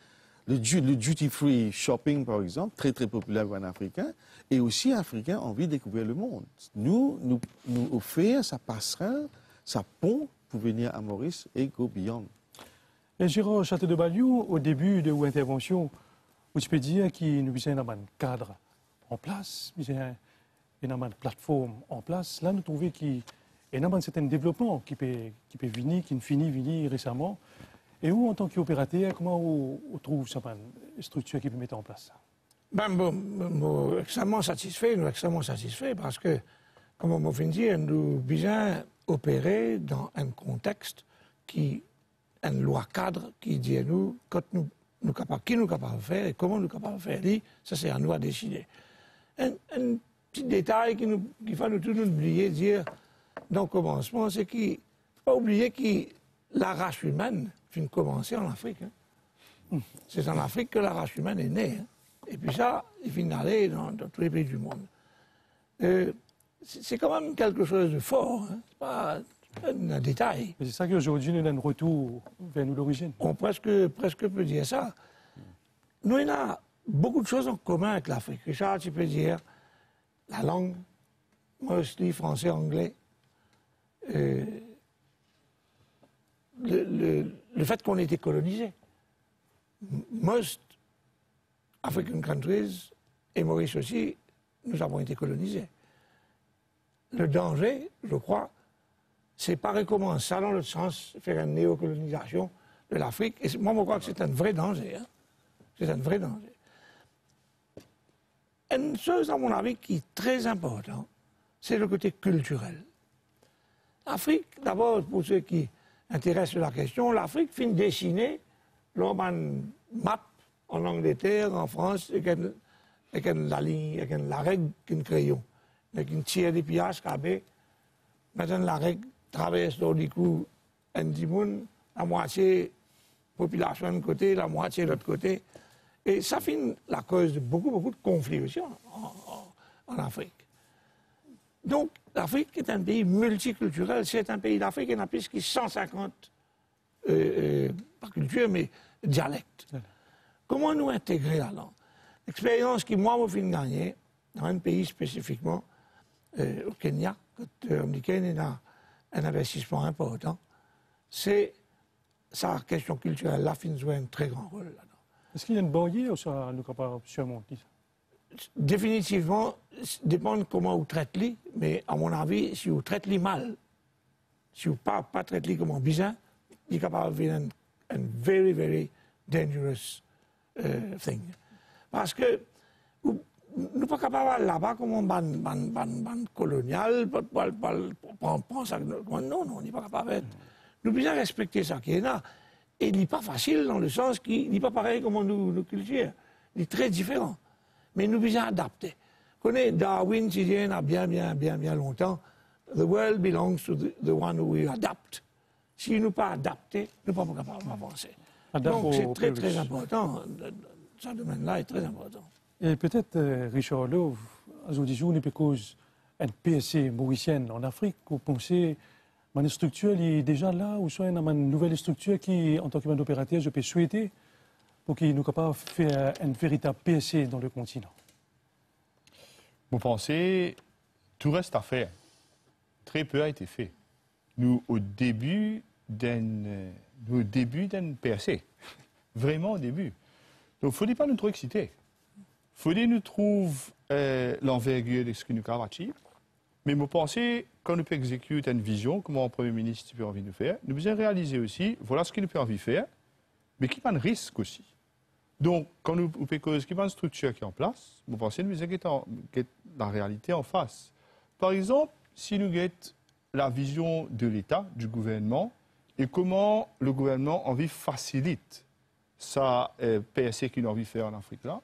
Le duty-free shopping, par exemple, très très populaire en Africain, et aussi Africains ont envie de découvrir le monde. Nous offrir sa passerelle, sa pont pour venir à Maurice et go beyond. Et Gérard Château de Baliou, au début de votre intervention, vous pouvez dire qu'il nous avons un cadre en place, nous avons une plateforme en place. Là, nous trouvons qu'il y a un certain développement qui peut venir, qui finit récemment. Et où, en tant qu'opérateur, comment on trouve cette structure qui peut mettre en place ça? Ben, bon, extrêmement satisfait, parce que, comme on m'a dit, nous bien opérer dans un contexte qui, une loi cadre qui dit à nous, quand nous capables, qui nous capables de faire et comment nous capables de faire, ça c'est à nous à décider. Un petit détail qu'il faut nous tous oublier, dire dans le commencement, c'est qu'il ne faut pas oublier que la race humaine finit commencer en Afrique. Hein. C'est en Afrique que la race humaine est née. Hein. Et puis ça, il finit d'aller dans tous les pays du monde. C'est quand même quelque chose de fort, hein. C'est pas un détail. C'est ça qu'aujourd'hui, nous avons un retour vers l'origine. On presque peut dire ça. Nous, on a beaucoup de choses en commun avec l'Afrique. Richard, tu peux dire la langue, mostly français, anglais. Le fait qu'on ait été colonisé. Most African countries, et Maurice aussi, nous avons été colonisés. Le danger, je crois, c'est pas recommencer ça dans le sens, faire une néocolonisation de l'Afrique. Et moi, je crois que c'est un vrai danger. Hein. C'est un vrai danger. Une chose, à mon avis, qui est très importante, c'est le côté culturel. L'Afrique, d'abord, pour ceux qui intéressent la question, l'Afrique finit dessinée dans une map en Angleterre, en France, avec la ligne, avec la règle qu'un crayon, avec une tiers de pièces KB. Maintenant, la règle traverse du coup un dimoun, la moitié population d'un côté, la moitié de l'autre côté. Et ça finit la cause de beaucoup de conflits aussi en Afrique. Donc, l'Afrique est un pays multiculturel. C'est un pays d'Afrique qui a plus de 150, pas culture, mais dialectes. Comment nous intégrer la langue? L'expérience qui, moi, m'a fait gagner, dans un pays spécifiquement, au Kenya, quand on dit qu'il y a un investissement important, c'est sa question culturelle, là, finit jouer un très grand rôle là-dedans. Est-ce qu'il y a une barrière ou ça nous capable surmonter? Définitivement, dépend de comment vous traitez, mais à mon avis, si vous traitez mal, si vous ne pas traitez comme bizarre, il est capable de devenir un very, very dangerous thing. Parce que nous ne sommes pas capables là-bas comme un ban colonial, non, on n'est pas capable. Nous devons respecter ça qui est là. Et il n'est pas facile dans le sens qu'il n'est pas pareil comme nos cultures. Il est très différent. Mais nous devons adapter. Connaissez Darwin, qui dit il y a bien longtemps, the world belongs to the one who we adapt. Si nous ne pas adapter, nous ne sommes pas capables d'avancer. Donc c'est très, très important. Ce domaine-là est très important. Et peut-être, Richard Love, aujourd'hui, nous avons une PSC mauricienne en Afrique, vous pensez que une structure est déjà là, ou soit une nouvelle structure qui, en tant qu'opérateur, je peux souhaiter pour qu'il nous capable de faire une véritable PSC dans le continent? Vous pensez, tout reste à faire. Très peu a été fait. Nous, au début d'une PSC, vraiment au début. Donc, il ne faut pas nous trop exciter. Il faut nous trouver l'envergure de ce que nous avons achieved. Mais vous pensez, quand nous pouvons exécuter une vision, comme le Premier ministre peut envie de faire, nous devons réaliser aussi, voilà ce qu'il nous peut envie de faire, mais qui a un risque aussi. Donc, quand nous pouvons qu'il y a une structure qui est en place, vous pensez que nous avons la réalité en face. Par exemple, si nous avons la vision de l'État, du gouvernement, et comment le gouvernement envie facilite sa PSC qu'il a envie de faire en Afrique là,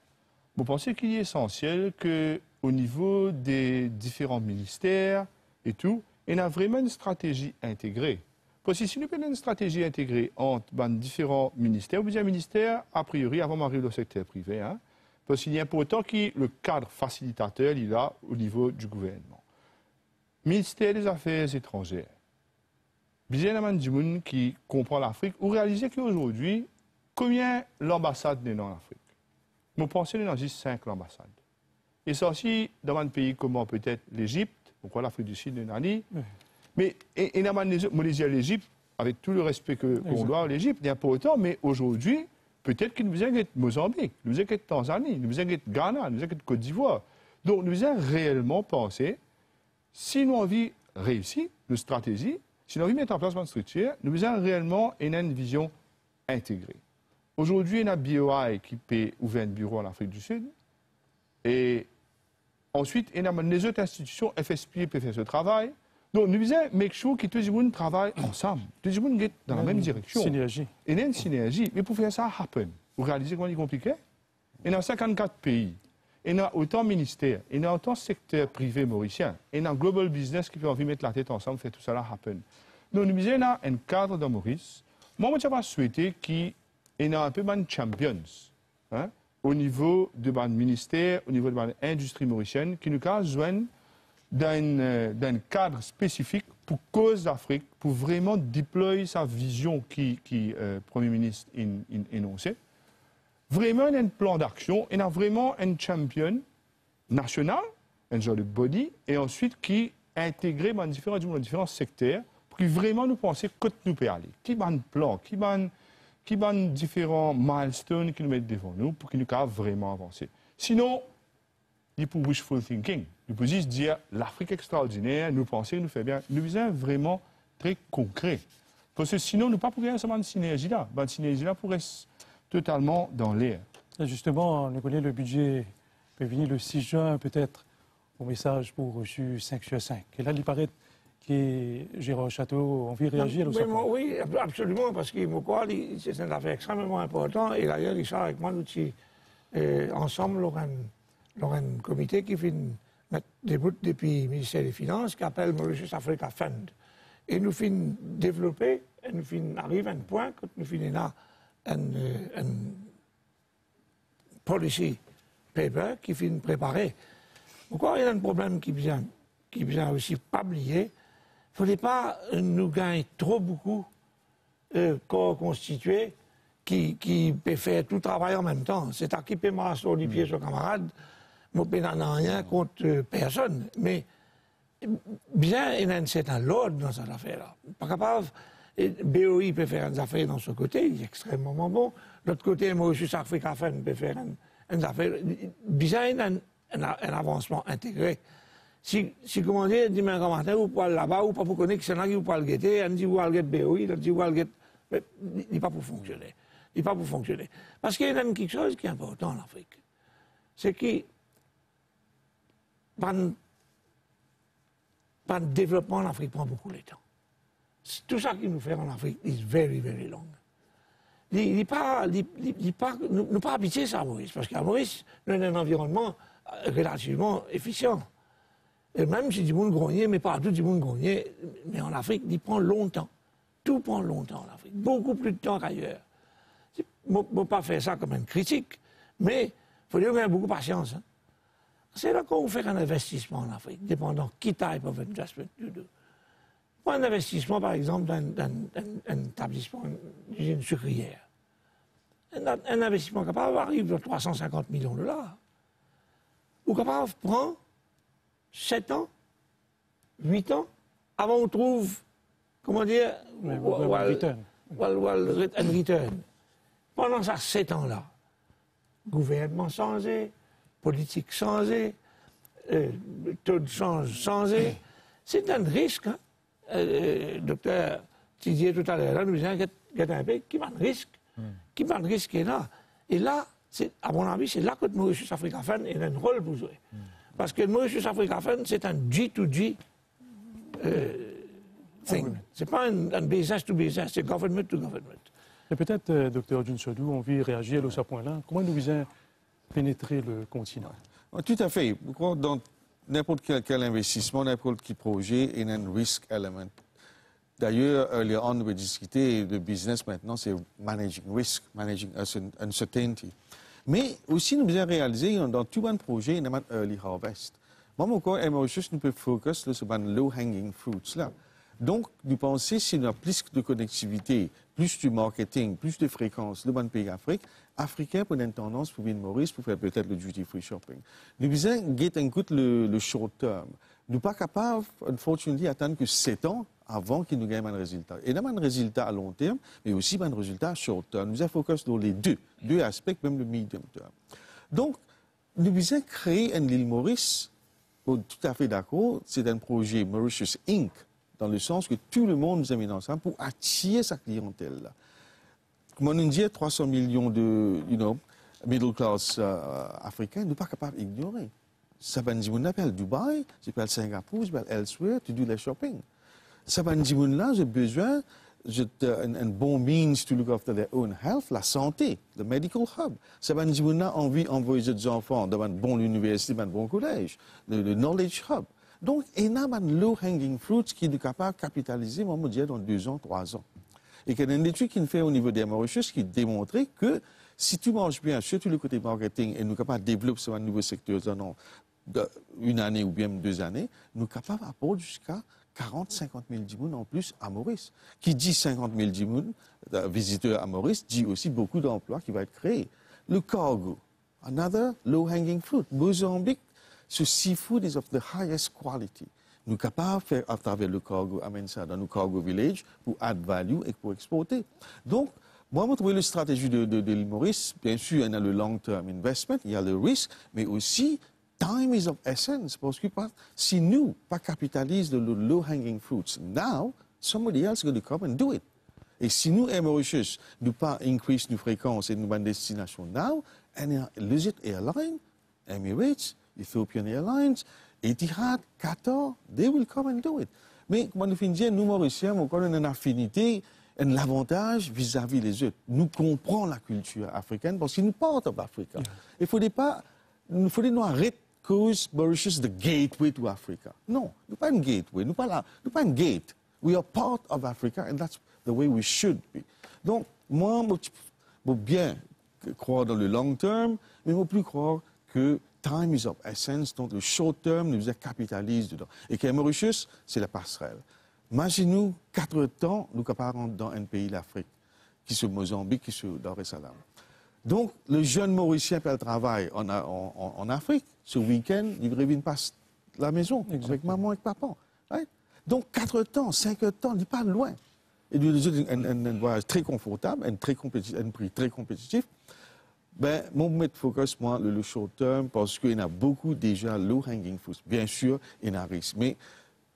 vous pensez qu'il est essentiel qu'au niveau des différents ministères et tout, il y a vraiment une stratégie intégrée. Parce que si nous avons une stratégie intégrée entre différents ministères, ou bien un ministère, a priori, avant d'arriver au secteur privé, hein, parce qu'il y a pour autant que le cadre facilitateur, il est là au niveau du gouvernement. Ministère des Affaires étrangères. Bien évidemment, du monde qui comprend l'Afrique, ou réaliser qu'aujourd'hui, combien l'ambassade est dans l'Afrique? Vous pensez qu'il y a juste 5 ambassades. Et ça aussi, dans un pays comme peut-être l'Égypte, pourquoi l'Afrique du Sud, mais l'Égypte, avec tout le respect qu'on doit à l'Égypte, il n'y a pas autant, mais aujourd'hui, peut-être qu'il nous a Mozambique, nous a Tanzanie, nous a Ghana, nous a Côte d'Ivoire. Donc nous avons réellement pensé, si nous avons envie de réussir nos stratégies, si nous avons envie de mettre en place une structure, nous avons réellement une vision intégrée. Aujourd'hui, il y a BOI qui peut ouvrir un bureau en Afrique du Sud. Et ensuite, il y a les autres institutions, FSP, peuvent faire ce travail. Donc, nous disons, make sure que tous les gens travaillent ensemble. Tous les gens sont dans la même direction. Synergie. Il y a une synergie. Mais pour faire ça happen, vous réalisez comment c'est compliqué? Il y a 54 pays. Il y a autant de ministères. Il y a autant de secteurs privés mauriciens. Il y a global business qui peut envie de mettre la tête ensemble, faire tout ça happen. Donc, nous disons, il y a un cadre dans Maurice. Moi, je vais souhaiter qu'il y ait un peu de champions. Hein, au niveau de mon ministère, au niveau de mon industrie mauricienne, qui nous joignent d'un cadre spécifique pour cause d'Afrique, pour vraiment déployer sa vision qui le Premier ministre a énoncée. Vraiment, il y a un plan d'action, il y a vraiment un champion national, un genre de body, et ensuite qui est intégré dans différents secteurs, pour que vraiment nous pensions que nous pouvons aller. Qui a un plan, qui a différents milestones qui nous mettent devant nous, pour que nous puissions vraiment avancer. Sinon, il faut wishful thinking. Nous pouvons juste dire l'Afrique extraordinaire, nous pensons que nous faisons bien. Nous sommes vraiment très concret. Parce que sinon, nous ne pouvons pas avoir une synergie là. Une synergie là pourrait être totalement dans l'air. Justement, on connaît le budget peut venir le 6 juin peut-être au message pour reçu 5/5. Et là, il paraît que Gérard Château a envie de réagir. Oui, absolument, parce que c'est une affaire extrêmement importante. Et d'ailleurs, il avec moi, nous ensemble, il y a un comité qui fait début depuis le ministère des Finances qui s'appelle Mauritius Africa Fund. Et nous finissons développer, et nous arrivons à un point quand nous finissons un policy paper qui finit préparé. Pourquoi il y a un problème qui vient aussi pas oublier? Il ne faudrait pas nous gagner trop beaucoup corps constitués qui peut faire tout le travail en même temps. C'est à qui peut m'asseoir les pieds sur camarade. Moi, je n'ai rien contre personne, mais bien, il y a un certain ordre dans cette affaire-là. Pas capable, BOI peut faire des affaires dans ce côté, il est extrêmement bon. L'autre côté, Mauritius Africa Fund peut faire une affaire. Bien, il y a un avancement intégré. Si comment dire, dit un commentaire, vous pouvez aller là-bas, ou pas pour connaître que c'est là qui vous pouvez le guetter, on dit vous allez guetter BOI, on dit vous allez guetter. Mais il n'est pas pour fonctionner. Il n'est pas pour fonctionner. Parce qu'il y a quelque chose qui est important en Afrique. C'est que le développement en Afrique prend beaucoup de temps. Tout ça qu'il nous fait en Afrique est very, very long. Il n'est pas, nous pas habitués à Maurice, parce qu'à Maurice, nous avons un environnement relativement efficient. Et même si du monde grogné, mais pas tout du monde grogné, mais en Afrique, il prend longtemps. Tout prend longtemps en Afrique, beaucoup plus de temps qu'ailleurs. Je ne peux pas faire ça comme une critique, mais il faut dire qu'il y a beaucoup de patience. Hein. C'est là qu'on fait un investissement en Afrique, dépendant qui type of investment you do. Pour un investissement, par exemple, d'un établissement, d'une sucrière. Un investissement capable arrive à 350 millions de $. Ou capable prend 7 ans, 8 ans, avant qu'on trouve, comment dire, un return. Pendant ces 7 ans-là, gouvernement changé, politique changée, taux de change changé, c'est un risque. Hein? Docteur Tidier tout à l'heure, nous disait qu'il y a un pays qui va un risque, qui va un risque qui est là. Et là, à mon avis, c'est là que le Mauritius Africa Fund a un rôle pour jouer. Parce que le Mauritius Africa Fund, c'est un G2G thing. C'est pas un business to business, c'est government to government. Et peut-être, docteur Junsodou, on veut réagir à ce point-là. Comment nous visons pénétrer le continent? Tout à fait. Dans n'importe quel investissement, n'importe quel projet, il y a un risk element. D'ailleurs, earlier on, nous avons discuté de business maintenant, c'est managing risk, managing uncertainty. Mais aussi, nous devons réaliser dans tout un projet, il y a un early harvest. Moi, encore, Mauritius, nous pouvons focus sur les low-hanging fruits là. Donc, nous pensons, si nous avons plus de connectivité, plus de marketing, plus de fréquences dans le pays d'Afrique, Africains pour une tendance pour venir Maurice pour faire peut-être le duty-free shopping. Nous devons get un coup le short term. Nous ne sommes pas capables, unfortunately, d'attendre que 7 ans avant qu'ils nous gagnent un résultat. Et non un résultat à long terme, mais aussi un résultat à short term. Nous avons focus dans les deux aspects, même le medium term. Donc, nous devons créer une île Maurice, tout à fait d'accord, c'est un projet Mauritius Inc., dans le sens que tout le monde nous a mis ensemble pour attirer sa clientèle. Comme on nous dit, 300 millions de middle class africain, n'est pas capable d'ignorer. Ça va dire, on appelle Dubaï, j'appelle Singapour, j'appelle elsewhere, tu dis le shopping. Ça va dire, là, j'ai besoin un bon means to look after their own health, la santé, le medical hub. Ça va dire, on a envie d'envoyer des enfants dans une bonne université, dans un bon collège, le knowledge hub. Donc, il y a un low-hanging fruit qui est capable de capitaliser, on va dire, dans 2 ans, 3 ans. Et il y a une étude qui fait au niveau des Mauritius qui démontre que si tu manges bien, surtout le côté marketing, et nous sommes capables de développer sur un nouveau secteur dans une année ou bien 2 années, nous sommes capables d'apporter jusqu'à 40-50 000 djimoun en plus à Maurice. Qui dit 50 000 djimoun, visiteurs à Maurice, dit aussi beaucoup d'emplois qui vont être créés. Le cargo, another low-hanging fruit. Mozambique, ce seafood is of the highest quality. Nous sommes capables de faire à travers le cargo, amener ça dans nos cargo villages pour add value et pour exporter. Donc, moi, je trouve la stratégie de l'île Maurice, bien sûr, il y a le long-term investment, il y a le risque, mais aussi, time is of essence, parce que si nous ne pas capitalisons le low-hanging fruits now, somebody else is going to come and do it. Et si nous, Air Mauritius, ne pas increase nos fréquences et nos destinations now, Legit Airlines, Emirates, Ethiopian Airlines, Etihad, Qatar, they will come and do it. Mais, comme on dit, nous, Mauriciens, on a une affinité, un avantage vis-à-vis des autres. Nous comprenons la culture africaine parce que nous part of Africa. Il ne faudrait pas arrêter cause Mauritius the gateway to Africa. Non, nous pas une gateway, nous pas une gate. We are part of Africa and that's the way we should be. Donc, moi, je bien croire dans le long terme, mais je plus croire que time is of essence, donc le short term, nous capitalise dedans. Et que Mauritius, c'est la passerelle. Imaginez-nous, 4 temps, nous sommes capables dans un pays d'Afrique, qui est Mozambique, qui est Dar es Salaam. Donc, le jeune Mauricien fait le travail en Afrique. Ce week-end, il revient pas à la maison avec maman et papa. Right? Donc, 4 temps, 5 temps, il n'est pas loin. Et un voyage très confortable, un prix très compétitif. Ben, mon mettre focus, moi, le short term, parce qu'il y a beaucoup déjà low-hanging fruits. Bien sûr, il y a un risque. Mais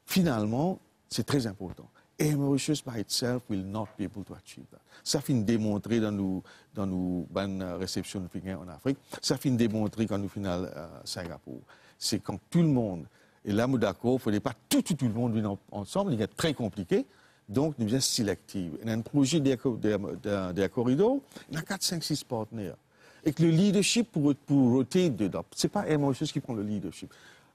finalement, c'est très important. Et Mauritius by itself will not be able to achieve that. Ça finit démontré dans nos bonnes réceptions en Afrique. Ça finit démontré quand nous finissons à Singapour. C'est quand tout le monde, et là, nous d'accord, il ne faudrait pas tout le monde venir ensemble, il est très compliqué. Donc, nous sommes sélectifs. Il y a un projet des corridors, il y a 4, 5, 6 partenaires. Et que le leadership pour roter dedans, ce n'est pas Air Mauritius qui prend le leadership.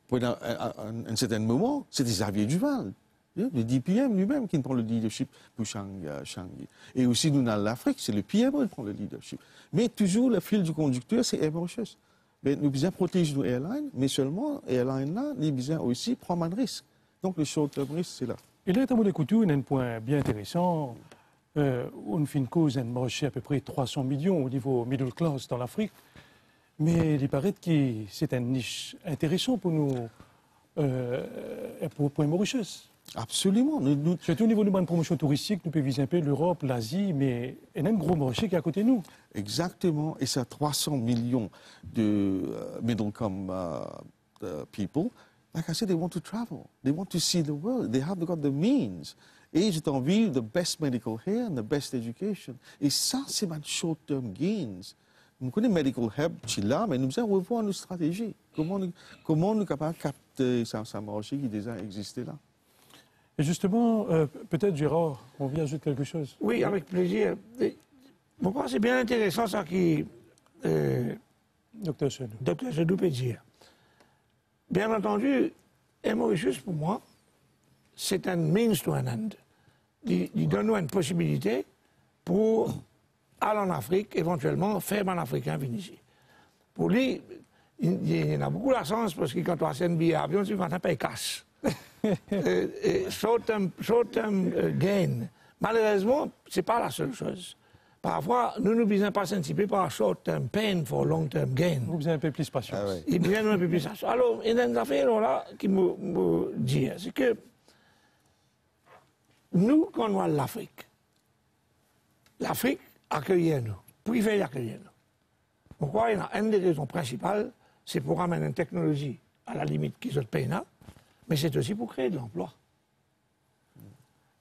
Pendant un certain moment, c'était Xavier Duval. Le DPM lui-même qui prend le leadership pour Changi. Et aussi, nous, dans l'Afrique, c'est le PMO qui prend le leadership. Mais toujours, le fil du conducteur, c'est Air Mauritius. Nous avons besoin de protéger nos airlines, mais seulement, airlines-là, nous avons besoin aussi de prendre un risque. Donc, le short-term risk, c'est là. Et là, il y a un point bien intéressant. On fait une cause en Mauricie à peu près 300 millions au niveau middle class dans l'Afrique. Mais il paraît que c'est une niche intéressante pour nous, pour Mauritius. Absolument. Surtout au niveau de la promotion touristique, nous pouvons viser un peu l'Europe, l'Asie, mais il y a un gros marché qui est à côté de nous. Exactement. Et c'est 300 millions de middle-income people. Like I said, they want to travel. They want to see the world. They have got the means. Et j'ai envie the best medical care and the best education. Et ça, c'est ma short-term gains. Nous connaissons Medical Hub, là, mais nous devons revoir nos stratégies. Comment nous sommes capables de capter ce marché qui déjà existait là? Et justement, peut-être Gérard, on vient ajouter quelque chose. Oui, avec plaisir. Je crois que c'est bien intéressant ça qui Dr Sedou peut dire. Bien entendu, Air Mauritius, pour moi, c'est un means to an end. Il donne nous une possibilité pour aller en Afrique, éventuellement, faire un Africain venir ici. Pour lui, il y en a beaucoup la chance parce que quand tu as un billet d'avion, tu vas payer cash. Short-term gain. Malheureusement, ce n'est pas la seule chose. Parfois, nous ne besoin pas s'anticiper par short-term pain for long-term gain. Vous avez un peu plus de patience. Ah ouais. Il besoin un peu plus de patience. Alors, il y a une affaire là qui me dit, c'est que nous, quand on va à l'Afrique accueille nous, privé accueille nous. Pourquoi il y a une des raisons principales, c'est pour amener une technologie à la limite qu'ils ont payé là, mais c'est aussi pour créer de l'emploi.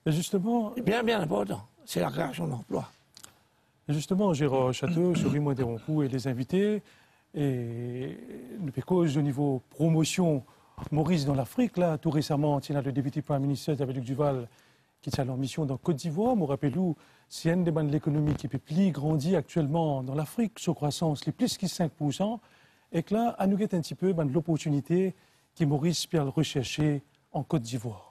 Et justement... C'est bien important, c'est la création d'emplois. Justement, Gérard Château, Sophie Moindéroncou et les invités, et le cause au niveau promotion Maurice dans l'Afrique, là, tout récemment, il y a le député Prime Minister David Luc Duval qui est en mission dans Côte d'Ivoire. Je rappelle, c'est une des bandes de l'économie qui peut plus grandir actuellement dans l'Afrique, sur croissance, les plus que 5%, et que là, à nous guette un petit peu de l'opportunité qui Maurice peut rechercher en Côte d'Ivoire.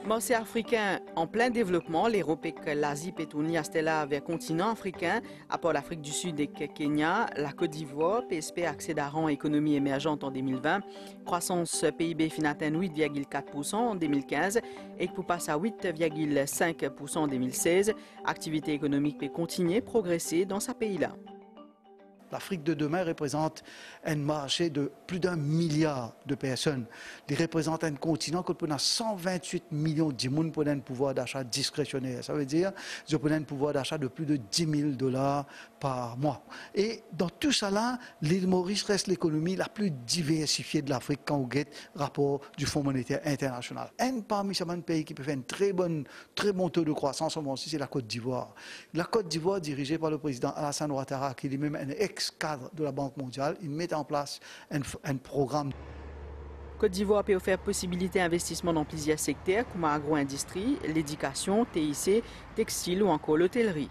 Marché africain en plein développement, l'Europe et l'Asie pétournie Astella vers le continent africain, à part l'Afrique du Sud et Kenya, la Côte d'Ivoire, PSP accède à rang économie émergente en 2020, croissance PIB fin atteint 8,4% en 2015 et pour passer à 8,5% en 2016, activité économique peut continuer progresser dans ce pays-là. L'Afrique de demain représente un marché de plus d'1 milliard de personnes. Il représente un continent qui a 128 millions de personnes pour un pouvoir d'achat discrétionnaire. Ça veut dire qu'ils ont un pouvoir d'achat de plus de $10 000 par mois. Et dans tout ça là, l'île Maurice reste l'économie la plus diversifiée de l'Afrique quand on guette rapport du Fonds monétaire international. Un parmi ces pays qui peut faire un très bon taux de croissance au monde, c'est la Côte d'Ivoire. La Côte d'Ivoire, dirigée par le président Alassane Ouattara, qui est lui-même un ex-cadre de la Banque mondiale, il met en place un programme. Côte d'Ivoire peut offrir possibilité d'investissement dans plusieurs secteurs comme agro-industrie, l'éducation, TIC, textile ou encore l'hôtellerie.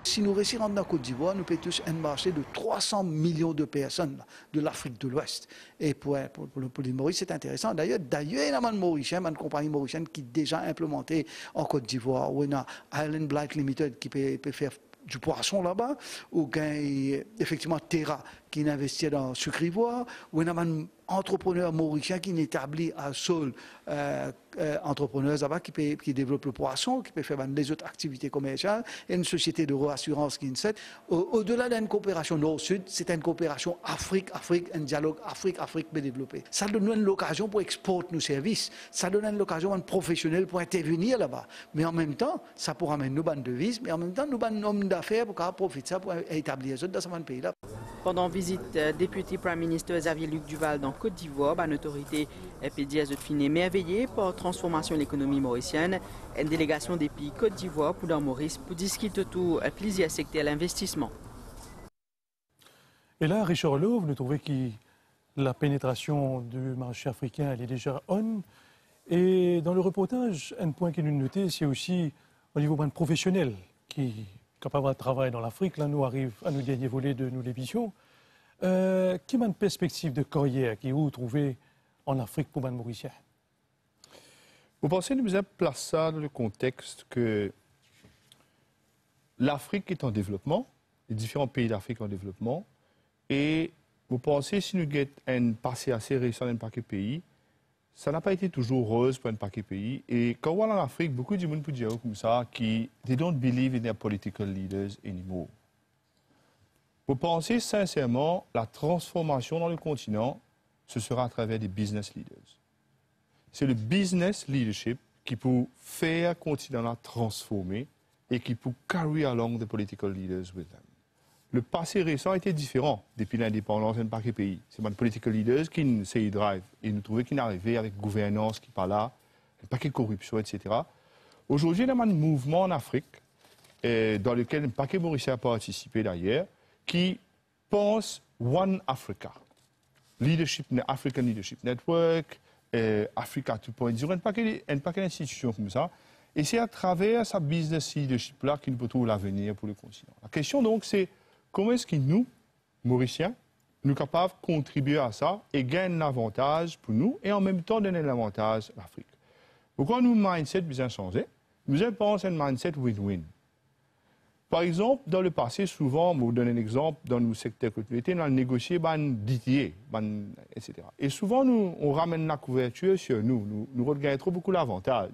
Si nous réussissons dans la Côte d'Ivoire, nous pouvons tous un marché de 300 millions de personnes de l'Afrique de l'Ouest. Et pour l'île Maurice, c'est intéressant. D'ailleurs, il y a une compagnie mauricienne qui est déjà implémentée en Côte d'Ivoire, où il y a Island Blight Limited qui peut faire du poisson là-bas, ou effectivement Terra qui investit dans le sucre ivoire, ou il y a un entrepreneur mauricien qui est établi à Seoul, entrepreneur là-bas qui développe le poisson, qui peut faire les autres activités commerciales, et une société de réassurance qui est au-delà d'une coopération nord-sud, c'est une coopération Afrique-Afrique, un dialogue Afrique-Afrique bien développé. Ça donne l'occasion pour exporter nos services, ça donne l'occasion à un professionnel pour intervenir là-bas. Mais en même temps, ça pourra amener nos bandes de devises, mais en même temps, nos bandes hommes d'affaires pour profiter de ça pour établir les autres dans ce pays-là. Pendant visite, député Prime Minister Xavier Luc Duval dans Côte d'Ivoire, une autorité PD a fini émerveillée par la transformation de l'économie mauricienne. Une délégation des pays Côte d'Ivoire pour dans Maurice pour discuter tout plusieurs secteurs l'investissement. Et là, Richard Love, nous trouvons que la pénétration du marché africain elle est déjà on. Et dans le reportage, un point qui nous notait, c'est aussi au niveau professionnel qui capable de travailler dans l'Afrique, là nous arrive à nous dernier volet de nos émissions. Qui a une perspective de carrière qui vous trouvez en Afrique pour les Mauriciens? Vous pensez que nous avons placé ça dans le contexte que l'Afrique est en développement, les différents pays d'Afrique en développement, et vous pensez si nous avons un passé assez récent dans un paquet de pays, ça n'a pas été toujours rose pour un paquet de pays. Et quand on va en Afrique, beaucoup de gens peuvent dire comme ça qui they don't believe in their political leaders anymore. Vous pensez sincèrement la transformation dans le continent, ce sera à travers des business leaders. C'est le business leadership qui peut faire le continent transformer et qui peut carry along the political leaders with them. Le passé récent était différent depuis l'indépendance d'un paquet de pays. C'est les political leaders qui se drive et nous trouvons qu'ils arrivaient avec gouvernance qui parle là, un paquet de corruption, etc. Aujourd'hui, il y a un mouvement en Afrique dans lequel un paquet mauricien a participé d'ailleurs, qui pense One Africa. African Leadership Network, Africa 2.0, un paquet d'institutions comme ça. Et c'est à travers sa business leadership-là qu'il peut trouver l'avenir pour le continent. La question donc, c'est comment est-ce que nous, Mauriciens, nous sommes capables de contribuer à ça et gagner l'avantage pour nous et en même temps donner l'avantage à l'Afrique. Pourquoi nous, mindset bien changé? Nous pensons à un mindset win-win. Par exemple, dans le passé, souvent, je vous donne un exemple, dans nos secteurs communautaires, on a négocié des DTA, etc. Et souvent, on ramène la couverture sur nous. Nous regagnons trop beaucoup l'avantage.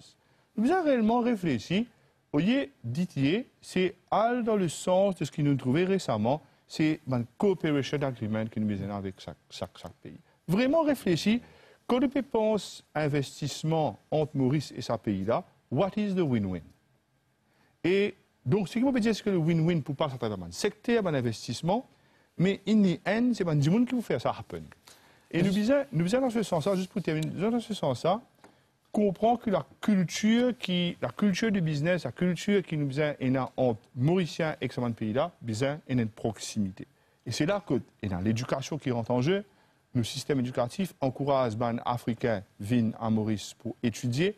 Nous avons réellement réfléchi. Au lieu DTA, c'est aller dans le sens de ce que nous trouvons récemment, c'est un cooperation agreement que nous avons avec chaque pays. Vraiment réfléchi, quand on pense investissement entre Maurice et ce pays-là, what is the win-win? Et donc, ce qui veut dire que le win-win pour passer à travers un secteur, un investissement, mais in the end, c'est du monde qui vous fait ça happen. Et nous disons dans ce sens-là, juste pour terminer, dans ce sens-là, comprend que la culture du business, la culture qui nous vient entre Mauriciens et ce pays-là, besoin une proximité. Et c'est là que l'éducation qui rentre en jeu, le système éducatif encourage les Africains à venir à Maurice pour étudier.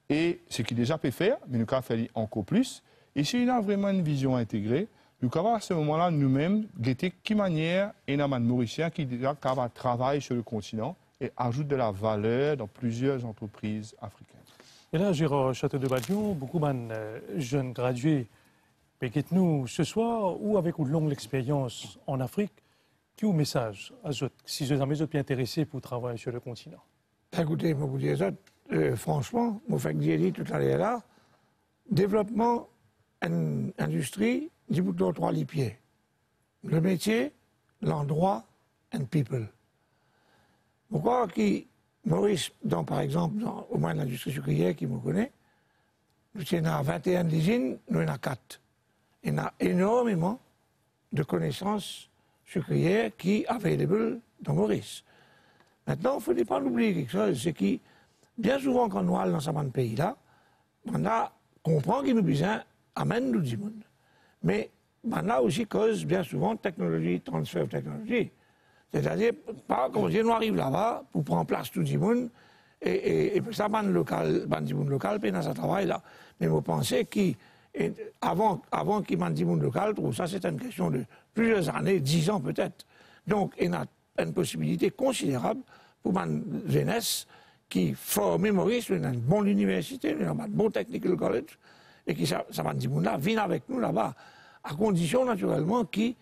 Et ce qu'il déjà peut faire, mais nous avons fait encore plus. Et si on a vraiment une vision intégrée, nous avons à ce moment-là nous-mêmes guetter qui manière un Mauricien qui déjà travaille sur le continent et ajoute de la valeur dans plusieurs entreprises africaines. Et là, Gérard Château-de-Badion, beaucoup de jeunes gradués, nous ce soir ou avec une longue expérience en Afrique, qui ont un message à eux, si vous êtes bien intéressés pour travailler sur le continent? Écoutez, je vous dis franchement, je fais que j'ai dit tout à l'heure là, développement, industrie, du bout de trois les pieds. Le métier, l'endroit, and people. Pourquoi Maurice, par exemple, au moins l'industrie sucrière qui me connaît, nous avons 21 usines, nous en avons 4. Il y a énormément de connaissances sucrières qui sont available dans Maurice. Maintenant, il ne faut pas oublier quelque chose, c'est que bien souvent, quand nous allons dans ce pays-là, on comprend qu'il nous besoin amène nous du monde. Mais on a aussi cause, bien souvent, technologie, transfert de technologie. C'est-à-dire, pas comme si nous arrivons là-bas pour prendre place tout le monde, et ça, le monde local, puis dans ce travail-là. Mais vous pensez qu'avant qu'il y ait du monde local, ça, c'est une question de plusieurs années, 10 ans peut-être. Donc, il y a une possibilité considérable pour ma jeunesse qui forme Maurice, une bonne université, un bon technical college, et qui, ça va dire, là, viennent avec nous là-bas, à condition, naturellement, qu'ils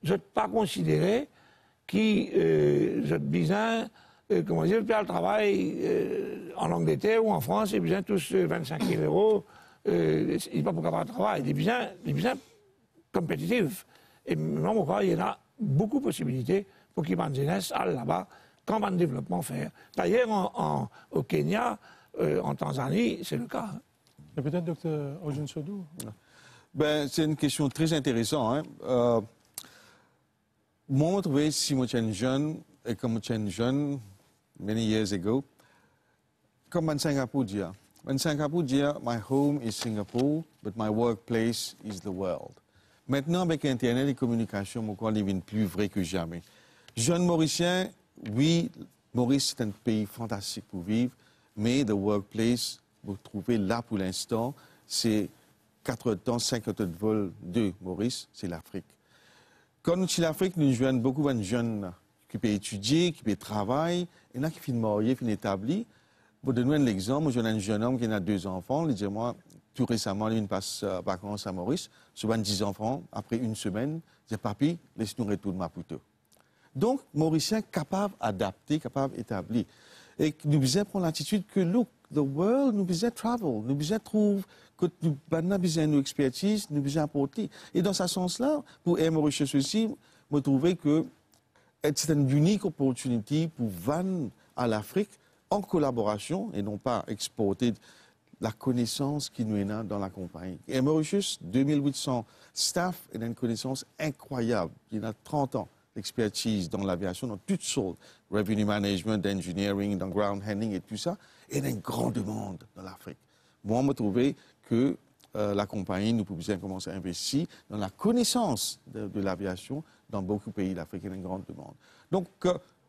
ne soient pas considérés, qui soient besoin, comment dire, faire le travail en Angleterre ou en France, ils ont besoin tous 25 000 €, ils ne pas pour avoir un travail, ils ont besoin compétitifs. Et même encore, il y en a beaucoup de possibilités pour qu'ils aient jeunesse aillent là-bas, quand on développement faire. D'ailleurs, au Kenya, en Tanzanie, c'est le cas. Et peut-être, Dr. Ojun Sodou? C'est une question très intéressante. Moi, je trouvais si je suis jeune, et comme je suis jeune, many years ago, comme en Singapour, in Singapour, my home is Singapore, but my workplace is the world. Maintenant, avec Internet et communication, mon corps devient plus vrai que jamais. Jeune Mauricien, oui, Maurice, c'est un pays fantastique pour vivre, mais the workplace, vous trouvez là pour l'instant, c'est 4 heures de temps, 5 heures de vol de Maurice, c'est l'Afrique. Quand nous sommes en Afrique, nous jouons beaucoup de jeunes qui peuvent étudier, qui peuvent travailler, et là qui finissent mariés, finissent établis. Pour donner un exemple, j'ai un jeune homme qui a 2 enfants, il dit moi, tout récemment, il passe vacances à Maurice, souvent 10 enfants, après une semaine, il dit papi, laisse-nous retourner à Maputo. Donc, Mauricien capable d'adapter, capable d'établir. Et nous devons prendre l'attitude que, look, the world, nous devons travel, nous devons trouver que nous avons besoin de nos expertises, nous devons apporter. Et dans ce sens-là, pour Air Mauritius aussi, je trouve que c'est une unique opportunité pour vendre à l'Afrique en collaboration et non pas exporter la connaissance qui nous est dans la compagnie. Air Mauritius, 2800 staff et une connaissance incroyable. Il y a 30 ans d'expertise dans l'aviation, dans toutes sortes, revenue management, engineering, dans ground handling et tout ça, et il y a une grande demande dans l'Afrique. Moi, je me trouvais que la compagnie, nous pouvions commencer à investir dans la connaissance de l'aviation dans beaucoup de pays d'Afrique. Il y a une grande demande. Donc,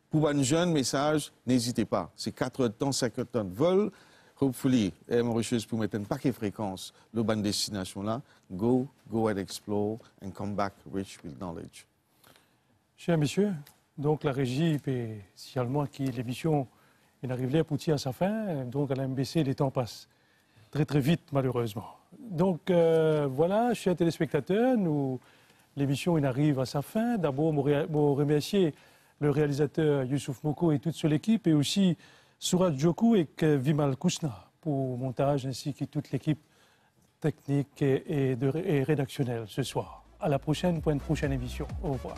pour un jeune message, n'hésitez pas. C'est 4 heures de temps, 5 heures de temps de vol. Hopefully, Air Mauritius pour mettre un paquet de fréquences, le bonne destination là, go and explore and come back rich with knowledge. Chers messieurs, donc la régie, spécialement qui l'émission arrive là pour tirer à sa fin, donc à la MBC, les temps passent très très vite malheureusement. Donc voilà, chers téléspectateurs, l'émission arrive à sa fin. D'abord, je remercier le réalisateur Youssouf Moko et toute son équipe, et aussi Suraj Joku et Vimal Kusna pour le montage, ainsi que toute l'équipe technique et rédactionnelle ce soir. À la prochaine pour une prochaine émission. Au revoir.